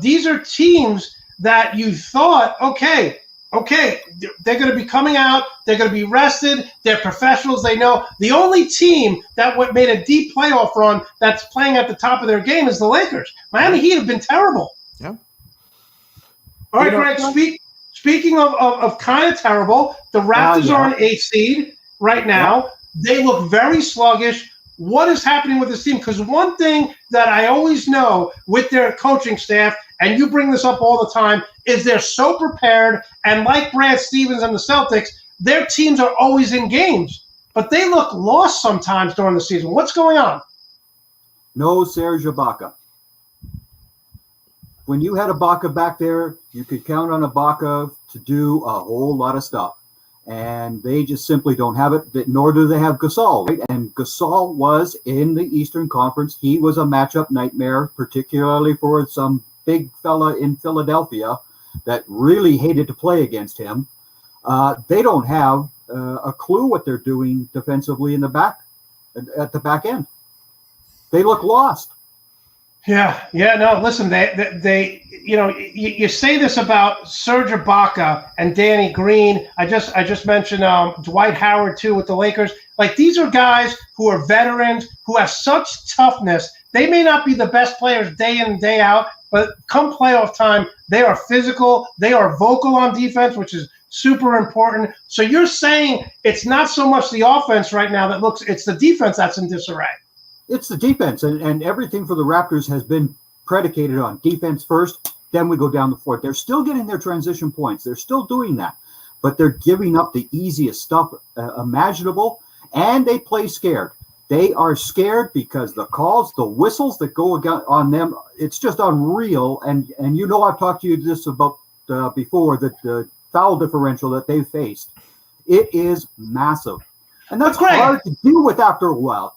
These are teams that you thought, okay, they're going to be coming out, they're going to be rested, they're professionals, they know. The only team that made a deep playoff run that's playing at the top of their game is the Lakers. Miami Heat have been terrible. Yeah. All right, Greg, speaking of kind of terrible, the Raptors are an 8th seed right now. Yeah. They look very sluggish. What is happening with this team? Because one thing that I always know with their coaching staff, and you bring this up all the time, is they're so prepared. And like Brad Stevens and the Celtics, their teams are always in games. But they look lost sometimes during the season. What's going on? No Serge Ibaka. When you had Ibaka back there, you could count on Ibaka to do a whole lot of stuff. And they just simply don't have it, nor do they have Gasol, right? And Gasol was in the Eastern Conference. He was a matchup nightmare, particularly for some big fella in Philadelphia that really hated to play against him. They don't have a clue what they're doing defensively at the back end. They look lost. Yeah, no, listen, they you say this about Serge Ibaka and Danny Green. I just mentioned Dwight Howard too with the Lakers. Like, these are guys who are veterans, who have such toughness. They may not be the best players day in and day out, but come playoff time, they are physical, they are vocal on defense, which is super important. So you're saying it's not so much the offense right now it's the defense that's in disarray. It's the defense, and everything for the Raptors has been predicated on defense first, then we go down the floor. They're still getting their transition points. They're still doing that, but they're giving up the easiest stuff imaginable, and they play scared. They are scared because the calls, the whistles that go on them, it's just unreal. And you know, I've talked to you this about before, that the foul differential that they've faced, it is massive. And that's hard to deal with after a while.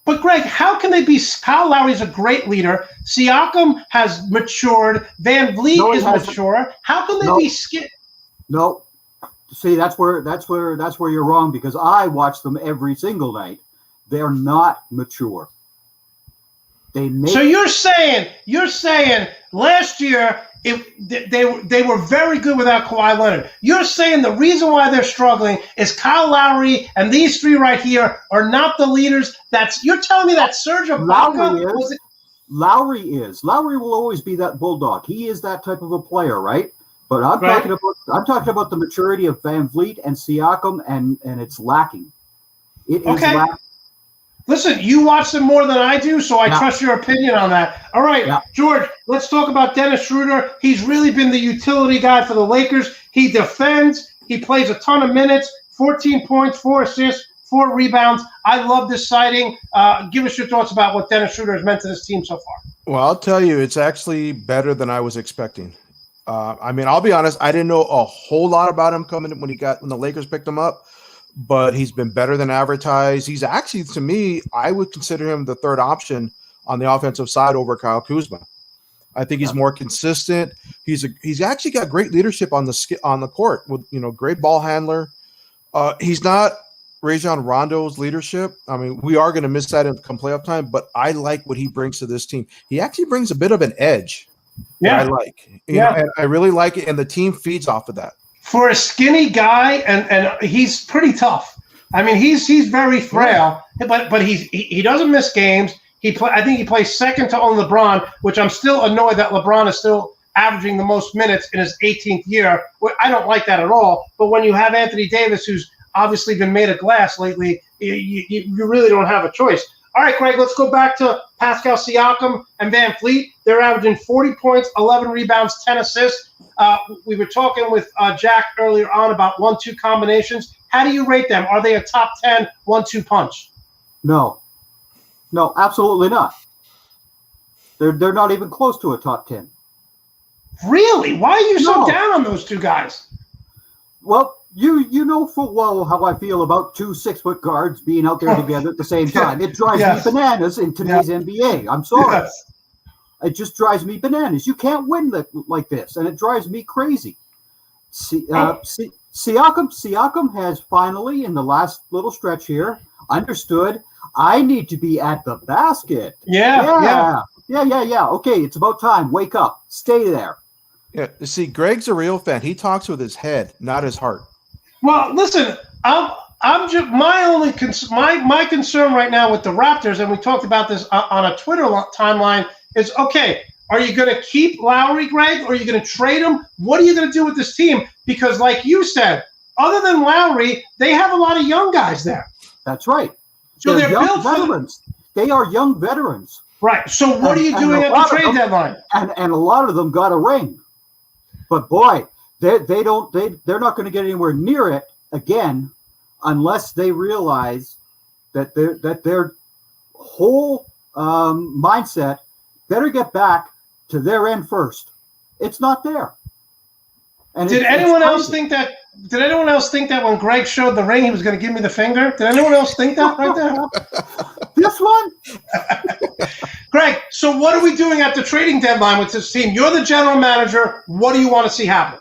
But Greg, how can they be? Kyle Lowry's a great leader. Siakam has matured. Van Vliet is mature. How can they be scared? No. See, that's where you're wrong, because I watch them every single night. They're not mature. So you're saying last year they were very good without Kawhi Leonard. You're saying the reason why they're struggling is Kyle Lowry and these three right here are not the leaders. You're telling me that Serge Ibaka Lowry will always be that bulldog. He is that type of a player, right? But I'm talking about the maturity of Van Vliet and Siakam, and it's lacking. It is lacking. Listen, you watch them more than I do, so I trust your opinion on that. All right, George, let's talk about Dennis Schroeder. He's really been the utility guy for the Lakers. He defends. He plays a ton of minutes, 14 points, 4 assists, 4 rebounds. I love this sighting. Give us your thoughts about what Dennis Schroeder has meant to this team so far. Well, I'll tell you, it's actually better than I was expecting. I mean, I'll be honest, I didn't know a whole lot about him when the Lakers picked him up. But he's been better than advertised. He's actually, to me, I would consider him the third option on the offensive side over Kyle Kuzma. I think he's more consistent. He's actually got great leadership on the court with, great ball handler. He's not Rajon Rondo's leadership. I mean, we are going to miss that come playoff time, but I like what he brings to this team. He actually brings a bit of an edge. Yeah, I like. And I really like it, and the team feeds off of that. For a skinny guy, and he's pretty tough. I mean, he's very frail, but he doesn't miss games. I think he plays second to only LeBron, which I'm still annoyed that LeBron is still averaging the most minutes in his 18th year. I don't like that at all. But when you have Anthony Davis, who's obviously been made of glass lately, you really don't have a choice. All right, Craig, let's go back to Pascal Siakam and Van Vliet. They're averaging 40 points, 11 rebounds, 10 assists. We were talking with Jack earlier on about 1-2 combinations. How do you rate them? Are they a top 10 1-2 punch? No, absolutely not. They're not even close to a top 10. Really? Why are you so down on those two guys? Well, you know full well how I feel about 2 6-foot guards being out there together at the same time. It drives me bananas in today's NBA. I'm sorry. Yes. It just drives me bananas. You can't win like this, and it drives me crazy. Siakam has finally, in the last little stretch here, understood I need to be at the basket. Yeah. Okay, it's about time. Wake up. Stay there. Yeah. See, Greg's a real fan. He talks with his head, not his heart. Well, listen, I'm just my concern right now with the Raptors, and we talked about this on a Twitter timeline. Is okay, are you going to keep Lowry, Greg, or are you going to trade him? What are you going to do with this team? Because like you said, other than Lowry, they have a lot of young guys there. That's right. So they're young veterans. They are young veterans. Right. So what are you doing at the trade deadline? And a lot of them got a ring. But boy, they're not going to get anywhere near it again unless they realize that their whole mindset better get back to their end first. It's not there. And Did anyone else think that when Greg showed the ring, he was going to give me the finger? Did anyone else think that right there? This one? Greg, so what are we doing at the trading deadline with this team? You're the general manager. What do you want to see happen?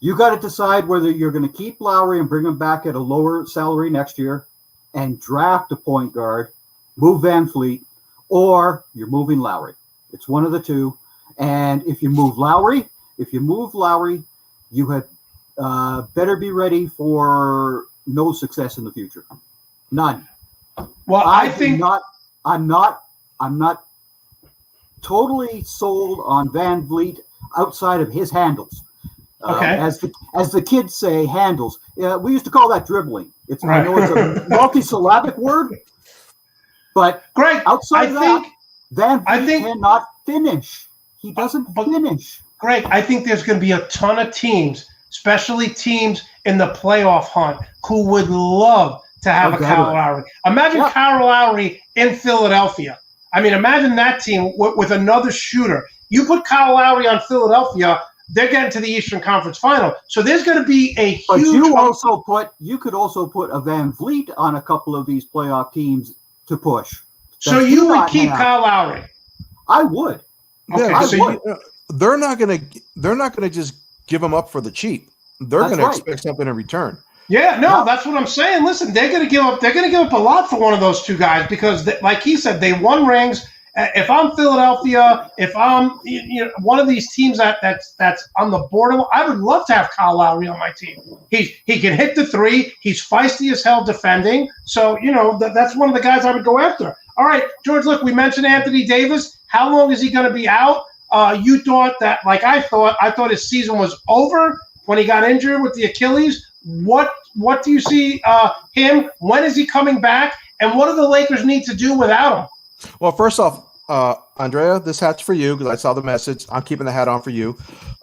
You got to decide whether you're going to keep Lowry and bring him back at a lower salary next year and draft a point guard, move Van Vliet, or you're moving Lowry. It's one of the two. And if you move Lowry, you have better be ready for no success in the future. None. Well, I'm not totally sold on Van Vliet outside of his handles. Okay. As the kids say, handles. We used to call that dribbling. I know it's a multi-syllabic word, but Greg, outside of that, Van Vliet cannot finish. He doesn't finish. Greg, I think there's going to be a ton of teams, especially teams in the playoff hunt who would love to have a Kyle Lowry. Imagine Kyle Lowry in Philadelphia. I mean, imagine that team with another shooter. You put Kyle Lowry on Philadelphia, they're getting to the Eastern Conference Final. So there's going to be a huge. But you could also put a Van Vliet on a couple of these playoff teams to push. So you would keep Kyle Lowry? I would. Okay, yeah, so they're not gonna just give him up for the cheap. They're going to expect something in return. Yeah, no, that's what I'm saying. Listen, they're going to give up. They're going to give up a lot for one of those two guys because, like he said, they won rings. If I'm Philadelphia, if I'm one of these teams that's on the border, I would love to have Kyle Lowry on my team. He can hit the three. He's feisty as hell defending. So that's one of the guys I would go after. All right, George. Look, we mentioned Anthony Davis. How long is he going to be out? You thought that, like I thought his season was over when he got injured with the Achilles. What do you see him? When is he coming back? And what do the Lakers need to do without him? Well, first off, Andrea, this hat's for you because I saw the message. I'm keeping the hat on for you.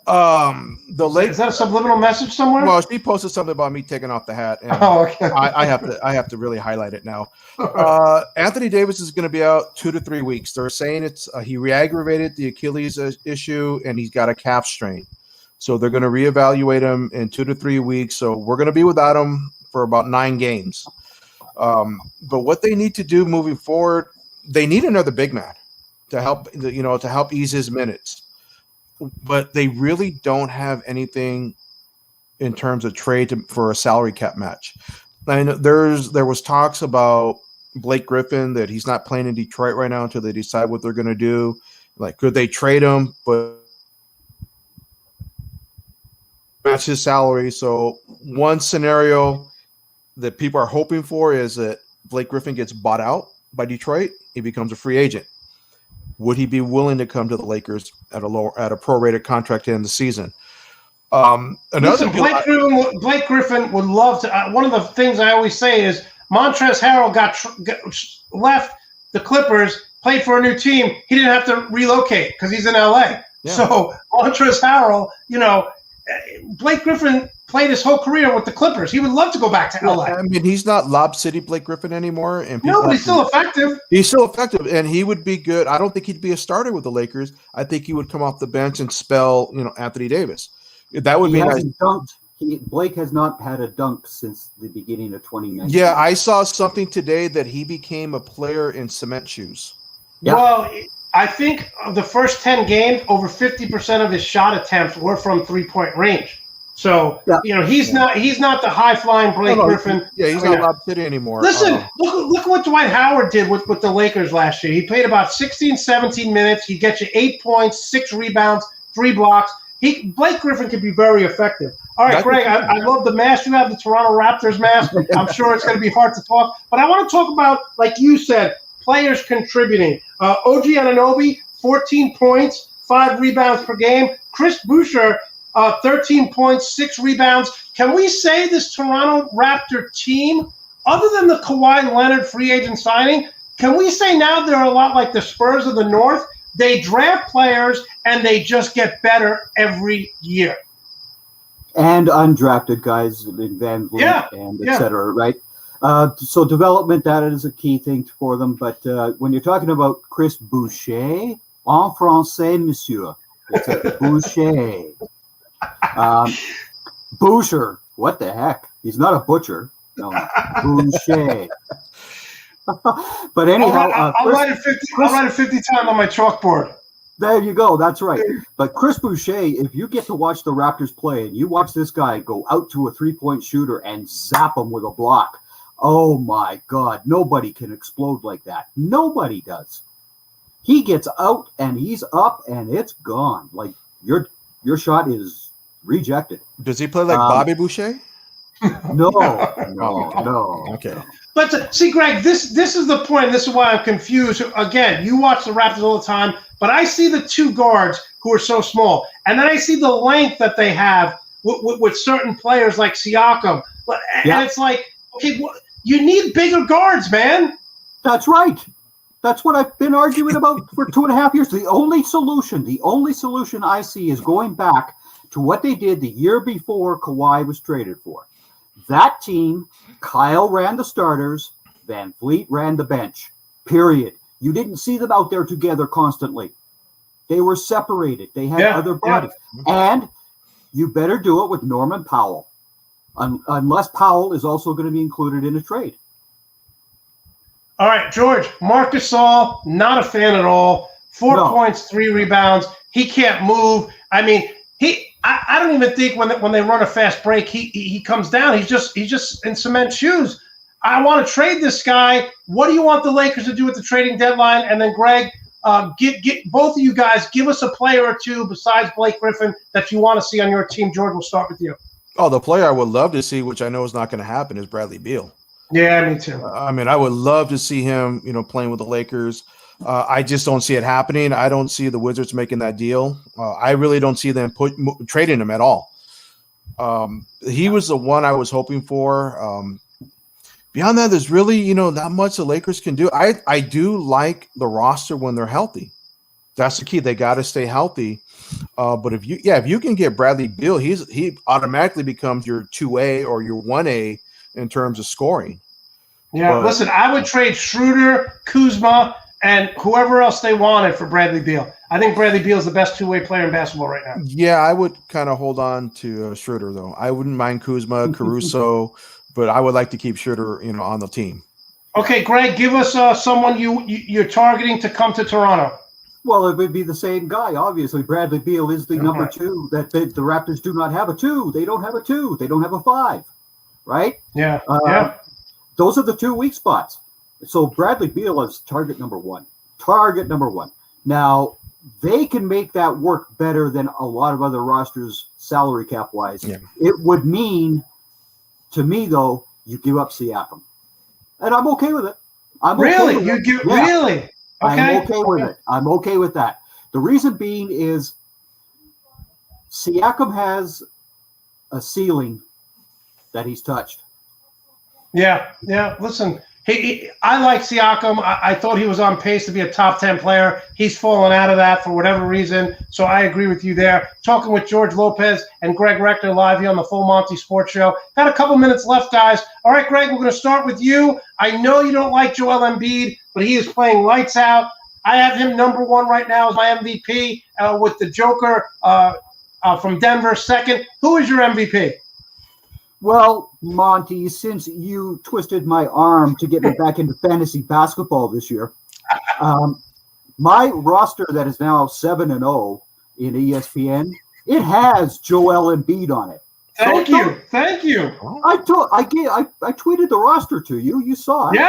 Is that a subliminal message somewhere? Well, she posted something about me taking off the hat, and okay. I have to really highlight it now. Anthony Davis is going to be out 2 to 3 weeks. They're saying it's he re-aggravated the Achilles issue, and he's got a calf strain. So they're going to reevaluate him in 2 to 3 weeks. So we're going to be without him for about 9 games. But what they need to do moving forward, they need another big man to help ease his minutes. But they really don't have anything in terms of trade for a salary cap match. And there was talks about Blake Griffin that he's not playing in Detroit right now until they decide what they're going to do. Like, could they trade him? But match his salary. So one scenario that people are hoping for is that Blake Griffin gets bought out by Detroit. He becomes a free agent. Would he be willing to come to the Lakers at a prorated contract to end the season? Blake Griffin would love to. One of the things I always say is Montrezl Harrell left the Clippers, played for a new team. He didn't have to relocate because he's in LA. Yeah. So Montrezl Harrell, Blake Griffin played his whole career with the Clippers. He would love to go back to LA. I mean, he's not Lob City Blake Griffin anymore. And no, but he's still effective. He's still effective, and he would be good. I don't think he'd be a starter with the Lakers. I think he would come off the bench and spell, Anthony Davis. That would be nice. Blake has not had a dunk since the beginning of 2019. Yeah, I saw something today that he became a player in cement shoes. Yeah. Well, I think of the first 10 games, over 50% of his shot attempts were from 3-point range. So, he's not the high-flying Blake Griffin. Yeah, he's not Lob City anymore. Listen, look what Dwight Howard did with the Lakers last year. He played about 16, 17 minutes. He gets you 8 points, 6 rebounds, 3 blocks. Blake Griffin could be very effective. All right, Greg, I love the mask you have, the Toronto Raptors mask. I'm sure it's going to be hard to talk. But I want to talk about, like you said, players contributing. OG Anunoby, 14 points, 5 rebounds per game. Chris Boucher, 13 points, 6 rebounds. Can we say this Toronto Raptor team, other than the Kawhi Leonard free agent signing, can we say now they're a lot like the Spurs of the North? They draft players and they just get better every year. And undrafted guys in Van Vliet and et cetera, right? So development, that is a key thing for them. But when you're talking about Chris Boucher, en français, monsieur, it's a Boucher. Boucher, what the heck? He's not a butcher. No, Boucher. But anyhow, I'll write it 50 times on my chalkboard. There you go. That's right. But Chris Boucher, if you get to watch the Raptors play and you watch this guy go out to a 3-point shooter and zap him with a block, oh my God, nobody can explode like that. Nobody does. He gets out and he's up and it's gone. Like your shot is rejected. Does he play like Bobby Boucher? No. Okay. But see, Greg, this is the point. This is why I'm confused. Again, you watch the Raptors all the time, but I see the 2 guards who are so small, and then I see the length that they have with certain players like Siakam. And it's like, okay, you need bigger guards, man. That's right. That's what I've been arguing about for 2.5 years. The only solution I see is going back to what they did the year before Kawhi was traded for. That team, Kyle ran the starters, Van Vliet ran the bench, period. You didn't see them out there together constantly. They were separated. They had other bodies. And you better do it with Norman Powell, unless Powell is also going to be included in a trade. All right, George, Marc Gasol, not a fan at all. 4 points, 3 rebounds. He can't move. I mean, I don't even think when they run a fast break, he comes down. He's just in cement shoes. I want to trade this guy. What do you want the Lakers to do at the trading deadline? And then, Greg, get both of you guys, give us a player or two besides Blake Griffin that you want to see on your team. George, we'll start with you. Oh, the player I would love to see, which I know is not going to happen, is Bradley Beal. Yeah, me too. I mean, I would love to see him, playing with the Lakers. I just don't see it happening. I don't see the Wizards making that deal. I really don't see them trading him at all. He was the one I was hoping for. Beyond that, there's really, not much the Lakers can do. I do like the roster when they're healthy. That's the key. They got to stay healthy. But if you can get Bradley Beal, he automatically becomes your 2A or your 1A in terms of scoring. Yeah, listen, I would trade Schroeder, Kuzma, and whoever else they wanted for Bradley Beal. I think Bradley Beal is the best two-way player in basketball right now. Yeah, I would kind of hold on to Schroeder, though. I wouldn't mind Kuzma, Caruso, but I would like to keep Schroeder, on the team. Okay, Greg, give us someone you're targeting to come to Toronto. Well, it would be the same guy, obviously. Bradley Beal is the number 2. That the Raptors do not have a 2. They don't have a 2. They don't have a 5, right? Yeah. Those are the 2 weak spots. So Bradley Beal is target number 1. Target number 1. Now, they can make that work better than a lot of other rosters salary cap-wise. Yeah. It would mean, to me, though, you give up Siakam. And I'm okay with it. Really? Really? Okay. I'm okay with it. I'm okay with that. The reason being is Siakam has a ceiling that he's touched. Yeah. Listen, I like Siakam. I thought he was on pace to be a top 10 player. He's fallen out of that for whatever reason. So I agree with you there. Talking with George Lopez and Greg Rector live here on the Full Monty Sports Show. Got a couple minutes left, guys. All right, Greg, we're going to start with you. I know you don't like Joel Embiid, but he is playing lights out. I have him number 1 right now as my MVP with the Joker from Denver second. Who is your MVP? Well, Monty, since you twisted my arm to get me back into fantasy basketball this year, my roster that is now 7-0 in ESPN, it has Joel Embiid on it. Thank you. I tweeted the roster to you. You saw it.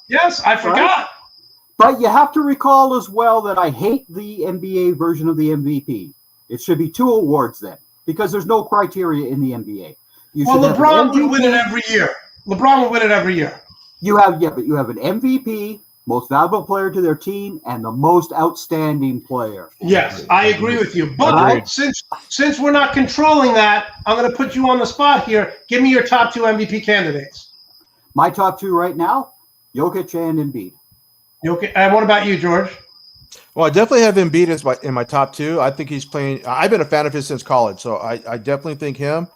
Yes, I forgot. Right? But you have to recall as well that I hate the NBA version of the MVP. It should be 2 awards then, because there's no criteria in the NBA. LeBron would win it every year. You have an MVP, most valuable player to their team, and the most outstanding player. Yes, I agree with you. But since we're not controlling that, I'm going to put you on the spot here. Give me your top 2 MVP candidates. My top 2 right now, Jokic and Embiid. Jokic, and what about you, George? Well, I definitely have Embiid in my top 2. I think he's playing. I've been a fan of his since college, so I definitely think him.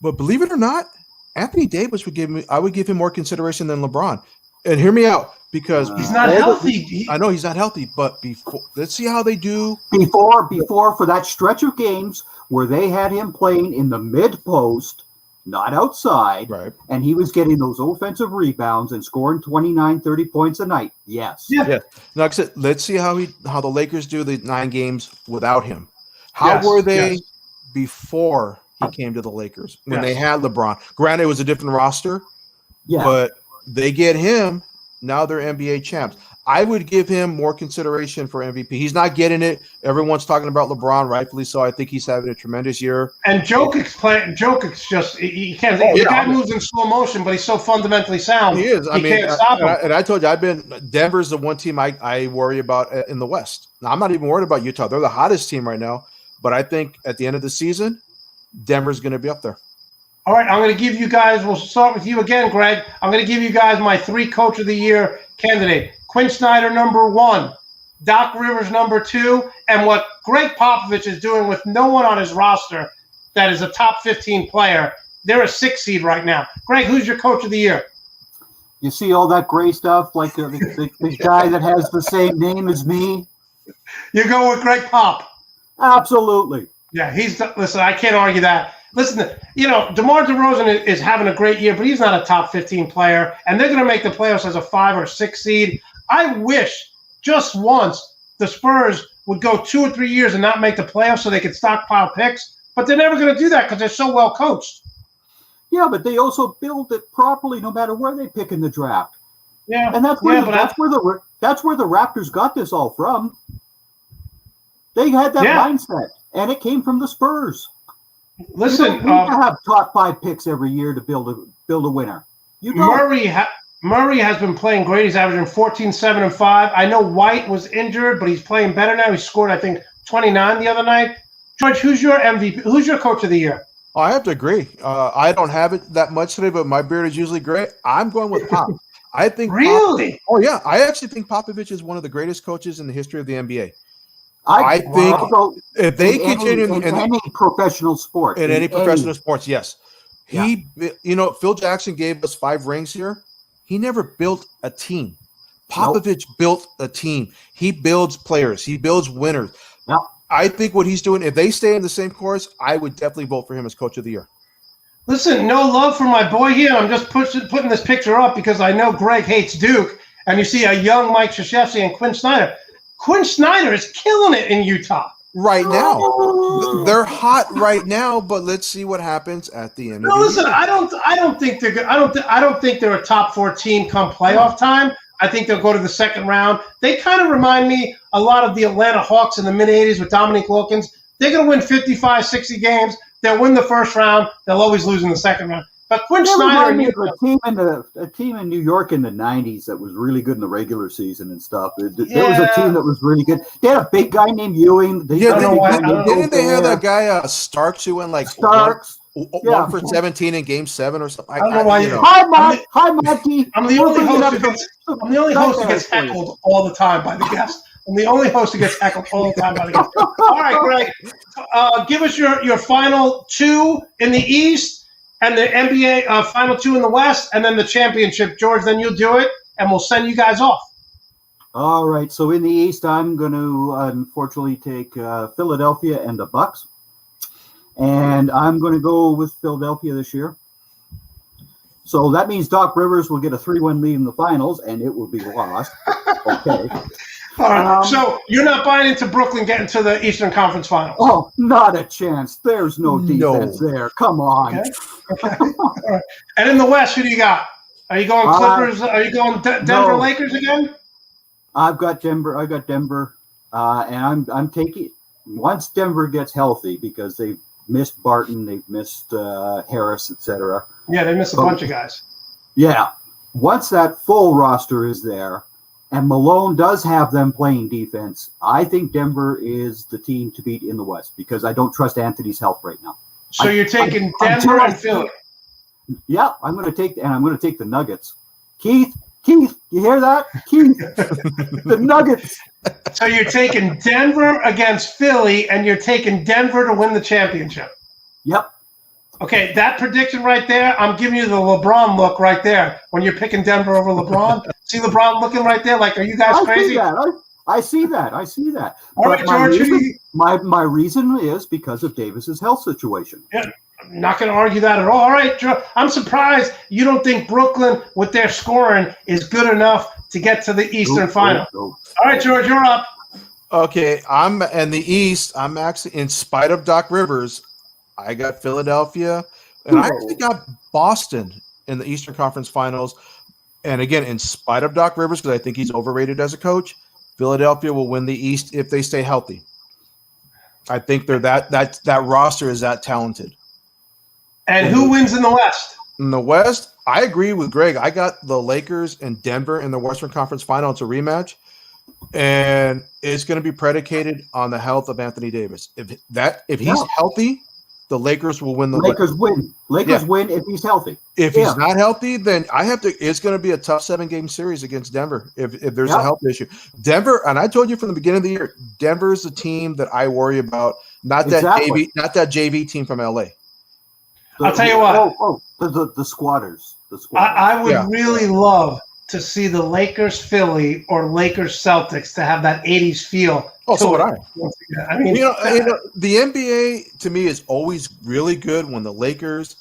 But believe it or not, Anthony Davis I would give him more consideration than LeBron. And hear me out, because he's not healthy. I know he's not healthy, but let's see how they do. Before for that stretch of games where they had him playing in the mid post, not outside, right, and he was getting those offensive rebounds and scoring 29, 30 points a night. Yes. Yeah. Like I said, let's see how the Lakers do the 9 games without him. How were they before he came to the Lakers when they had LeBron? Granted, it was a different roster, but they get him. Now they're NBA champs. I would give him more consideration for MVP. He's not getting it. Everyone's talking about LeBron, rightfully so. I think he's having a tremendous year. And Jokic's just he can't. The guy moves in slow motion, but he's so fundamentally sound. He is. Can't stop him. And I told you, Denver's the one team I worry about in the West. Now I'm not even worried about Utah. They're the hottest team right now. But I think at the end of the season, Denver's going to be up there. All right, I'm going to give you guys, we'll start with you again, Greg. I'm going to give you guys my 3 Coach of the Year candidate. Quinn Snyder, number 1. Doc Rivers, number 2. And what Greg Popovich is doing with no one on his roster that is a top 15 player, They're a 6 seed right now. Greg, who's your coach of the year? You see all that gray stuff, like the guy that has the same name as me? You go with Greg Pop. Absolutely. Yeah, listen, I can't argue that. Listen, DeMar DeRozan is having a great year, but he's not a top 15 player, and they're going to make the playoffs as a 5 or 6 seed. I wish just once the Spurs would go 2 or 3 years and not make the playoffs so they could stockpile picks, but they're never going to do that because they're so well coached. Yeah, but they also build it properly no matter where they pick in the draft. Yeah, and that's where the Raptors got this all from. They had that mindset, and it came from the Spurs. Listen, you don't need to have top 5 picks every year to build a winner. You don't. Murray has been playing great. He's averaging 14, 7, and 5. I know White was injured, but he's playing better now. He scored, I think, 29 the other night. George, who's your MVP? Who's your coach of the year? Oh, I have to agree. I don't have it that much today, but my beard is usually gray. I'm going with Pop. I think really. I actually think Popovich is one of the greatest coaches in the history of the NBA. I think if they continue in any professional sport, yes. Phil Jackson gave us 5 rings here. He never built a team. Popovich built a team. He builds players. He builds winners. Yep. I think what he's doing, if they stay in the same course, I would definitely vote for him as coach of the year. Listen, no love for my boy here. I'm just putting this picture up because I know Greg hates Duke, and you see a young Mike Krzyzewski and Quinn Snyder. Quinn Snyder is killing it in Utah right now. They're hot right now, but let's see what happens at the end. Listen, I don't think they're good. I don't think they're a top 4 team come playoff time. I think they'll go to the second round. They kind of remind me a lot of the Atlanta Hawks in the mid-'80s with Dominique Wilkins. They're going to win 55, 60 games. They'll win the first round. They'll always lose in the second round. But Quinn Snyder, a team in New York in the '90s that was really good in the regular season and stuff. There was a team that was really good. They had a big guy named Ewing. Didn't they have that guy Starks who went like Starks? 1 for 17 in Game 7 or something. I don't know why. Hi, Monte. I'm the only host who gets heckled all the time by the guests. I'm the only host who gets heckled all the time by the guests. All right, Greg, give us your final 2 in the East. And the NBA final 2 in the West, and then the championship. George, then you'll do it, and we'll send you guys off. All right. So in the East, I'm going to unfortunately take Philadelphia and the Bucks, and I'm going to go with Philadelphia this year. So that means Doc Rivers will get a 3-1 lead in the finals, and it will be lost. Okay. All right. So you're not buying into Brooklyn getting to the Eastern Conference Finals? Oh, not a chance. There's no defense there. Come on. Okay. All right. And in the West, who do you got? Are you going Clippers? Are you going Denver Lakers again? I've got Denver. And I'm taking once Denver gets healthy because they've missed Barton, they've missed Harris, etc. Yeah, they missed a bunch of guys. Yeah. Once that full roster is there, and Malone does have them playing defense, I think Denver is the team to beat in the West because I don't trust Anthony's health right now. So you're taking Denver and Philly? Yeah, I'm going to take the Nuggets. Keith, you hear that? Keith, the Nuggets. So you're taking Denver against Philly, and you're taking Denver to win the championship. Yep. Okay, that prediction right there, I'm giving you the LeBron look right there when you're picking Denver over LeBron. See LeBron looking right there? Like, are you guys crazy? I see that. All right, George. My reason is because of Davis's health situation. Yeah, I'm not going to argue that at all. All right, I'm surprised you don't think Brooklyn, with their scoring, is good enough to get to the Eastern Final. All right, George, you're up. Okay, I'm in the East. I'm actually, in spite of Doc Rivers, I got Philadelphia, and I actually got Boston in the Eastern Conference Finals. And again, in spite of Doc Rivers, because I think he's overrated as a coach, Philadelphia will win the East if they stay healthy. I think they're that roster is that talented. And who wins in the West? In the West, I agree with Greg. I got the Lakers and Denver in the Western Conference Final. It's a rematch, and it's going to be predicated on the health of Anthony Davis. If he's healthy, the Lakers will win the Lakers win. Lakers win if he's healthy. If he's not healthy, then it's going to be a tough 7-game series against Denver if there's a health issue. Denver, and I told you from the beginning of the year, Denver is the team that I worry about, not that JV team from LA. I'll tell you what. The squatters. I would really love to see the Lakers Philly or Lakers Celtics to have that 80s feel. Oh, so would I. I mean, the NBA to me is always really good when the Lakers,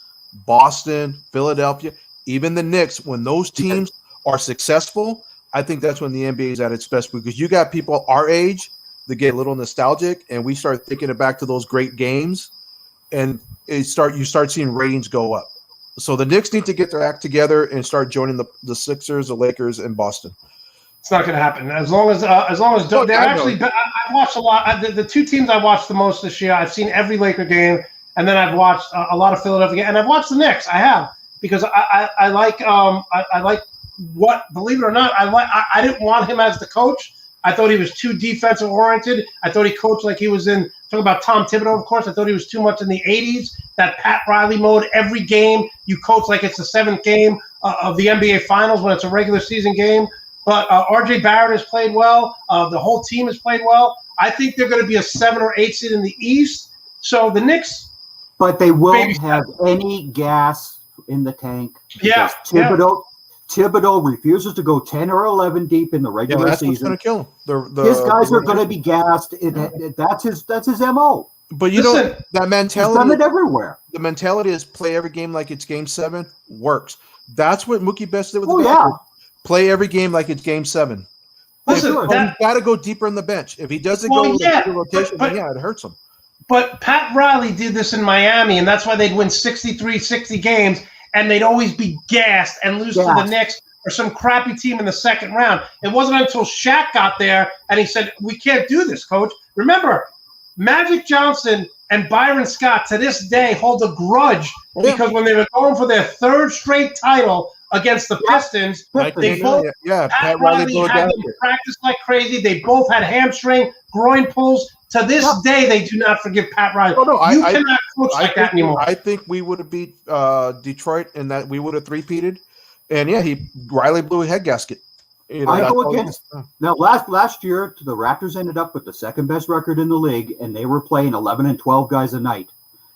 Boston, Philadelphia, even the Knicks, when those teams are successful, I think that's when the NBA is at its best because you got people our age that get a little nostalgic and we start thinking back to those great games and you start seeing ratings go up. So the Knicks need to get their act together and start joining the Sixers, the Lakers, and Boston. It's not going to happen as long as they're actually. I've watched a lot. The two teams I watched the most this year. I've seen every Laker game, and then I've watched a lot of Philadelphia, and I've watched the Knicks. I have because I like what. Believe it or not, I didn't want him as the coach. I thought he was too defensive oriented. I thought he coached like he was in. Talking about Tom Thibodeau, of course. I thought he was too much in the 80s. That Pat Riley mode. Every game you coach like it's the seventh game of the NBA Finals when it's a regular season game. But R.J. Barrett has played well. The whole team has played well. I think they're going to be a 7 or 8 seed in the East. So the Knicks. But they won't have any gas in the tank. Yeah. Thibodeau refuses to go 10 or 11 deep in the regular that's season. What's going to kill him. His guys are going to be gassed. That's his MO. But that mentality. He's done it everywhere. The mentality is play every game like it's Game 7 works. That's what Mookie Betts did with the Raptors. Play every game like it's Game 7. Listen, he's got to go deeper in the bench. If he doesn't go with a rotation, it hurts him. But Pat Riley did this in Miami, and that's why they'd win 63, 60 games, and they'd always be gassed and lose to the Knicks or some crappy team in the second round. It wasn't until Shaq got there and he said, "We can't do this, coach." Remember, Magic Johnson and Byron Scott to this day hold a grudge because when they were going for their third straight title against the Pistons, they both Pat Riley had them practice like crazy. They both had hamstring, groin pulls. To this day, they do not forgive Pat Riley. You cannot coach like that anymore. I think we would have beat Detroit and that we would have three-peated. And Riley blew a head gasket. I go against. Now, last year, the Raptors ended up with the second best record in the league, and they were playing 11 and 12 guys a night.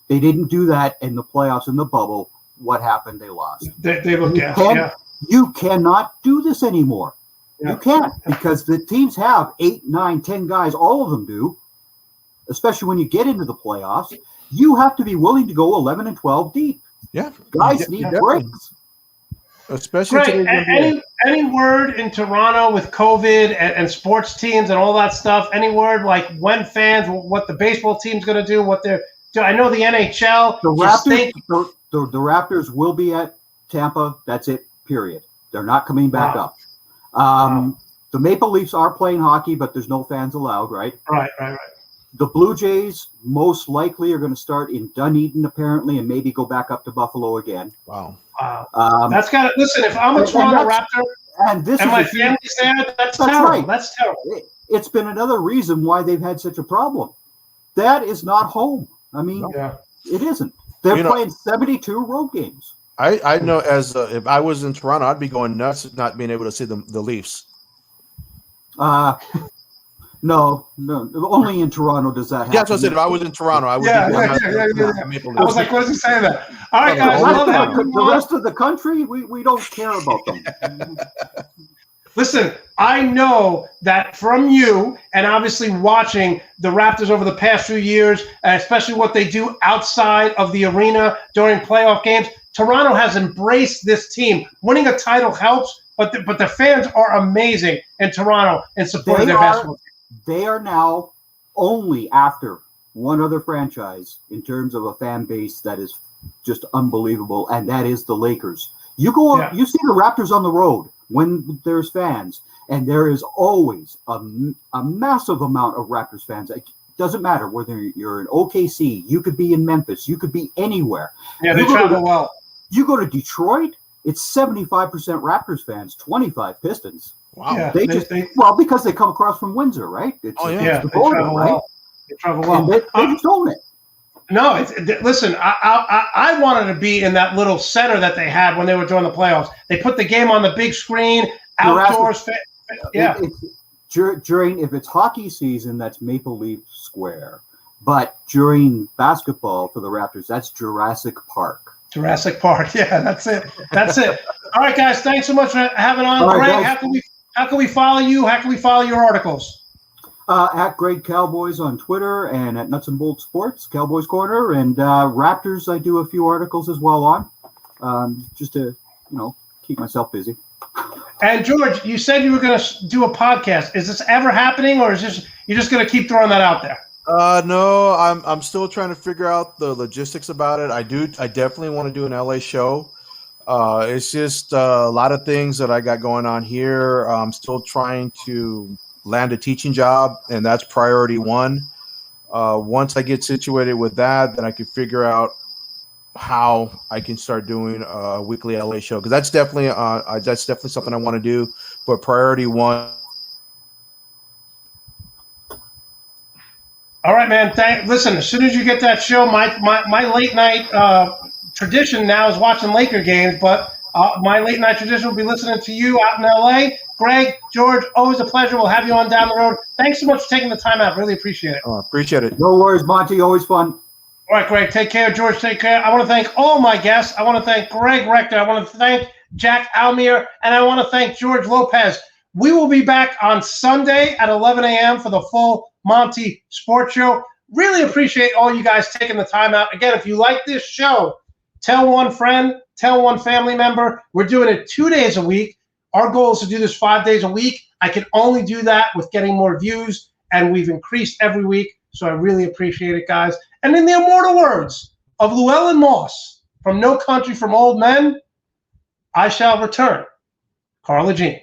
They didn't do that in the playoffs in the bubble. What happened? They lost. They look gassed. You cannot do this anymore. Yeah. You can't because the teams have 8, 9, 10 guys. All of them do. Especially when you get into the playoffs, you have to be willing to go 11 and 12 deep. Yeah, guys need breaks. Especially any word in Toronto with COVID and sports teams and all that stuff. Any word like when fans, what the baseball team's going to do, what they're doing. I know the NHL. The Raptors will be at Tampa. That's it. Period. They're not coming back up. The Maple Leafs are playing hockey, but there's no fans allowed. Right. The Blue Jays most likely are going to start in Dunedin, apparently, and maybe go back up to Buffalo again. Wow. That's got to listen. If I'm a Toronto Raptor and my family's there, that's terrible. Right. That's terrible. It's been another reason why they've had such a problem. That is not home. I mean, it isn't. They're playing 72 road games. I know if I was in Toronto, I'd be going nuts not being able to see the Leafs. No. Only in Toronto does that happen. Yeah, that's what I said. If I was in Toronto, I would. I was like, what does he say that? All right, guys. The rest of the country, we don't care about them. Listen, I know that from you and obviously watching the Raptors over the past few years, especially what they do outside of the arena during playoff games, Toronto has embraced this team. Winning a title helps, but the fans are amazing in Toronto in support of their basketball team. They are now only after one other franchise in terms of a fan base that is just unbelievable, and that is the Lakers. You see the Raptors on the road when there's fans, and there is always a massive amount of Raptors fans. It doesn't matter whether you're in OKC, you could be in Memphis, you could be anywhere. Yeah, they travel well. You go to Detroit, it's 75% Raptors fans, 25 Pistons. Wow. Yeah, because they come across from Windsor, right? They travel well. They travel well. And they just own it. No, listen, I wanted to be in that little center that they had when they were doing the playoffs. They put the game on the big screen, outdoors. During, if it's hockey season, that's Maple Leaf Square. But during basketball for the Raptors, that's Jurassic Park. Jurassic Park. Yeah, that's it. That's it. All right, guys. Thanks so much for having on. All right, Greg, how can we follow you? How can we follow your articles? At Greg Cowboys on Twitter and at Nuts and Bolts Sports, Cowboys Corner, and Raptors. I do a few articles as well on, just to keep myself busy. And George, you said you were going to do a podcast. Is this ever happening, or is this you're just going to keep throwing that out there? No, I'm still trying to figure out the logistics about it. I definitely want to do an LA show. It's just a lot of things that I got going on here. I'm still trying to land a teaching job, and that's priority one. Once I get situated with that, then I can figure out how I can start doing a weekly LA show, because that's definitely something I want to do. But priority one. All right, man. Listen, as soon as you get that show, my late night tradition now is watching Laker games, but my late night tradition will be listening to you out in LA. Greg, George, always a pleasure. We'll have you on down the road. Thanks so much for taking the time out. Really appreciate it. Appreciate it. No worries, Monte. Always fun. All right, Greg, take care. George, take care. I want to thank all my guests. I want to thank Greg Rector. I want to thank Jack Almer, and I want to thank George Lopez. We will be back on Sunday at 11 a.m. for the full Monte Sports Show. Really appreciate all you guys taking the time out. Again, if you like this show, tell one friend, tell one family member. We're doing it 2 days a week. Our goal is to do this 5 days a week. I can only do that with getting more views, and we've increased every week, so I really appreciate it, guys. And in the immortal words of Llewellyn Moss from No Country for Old Men, I shall return. Carla Jean.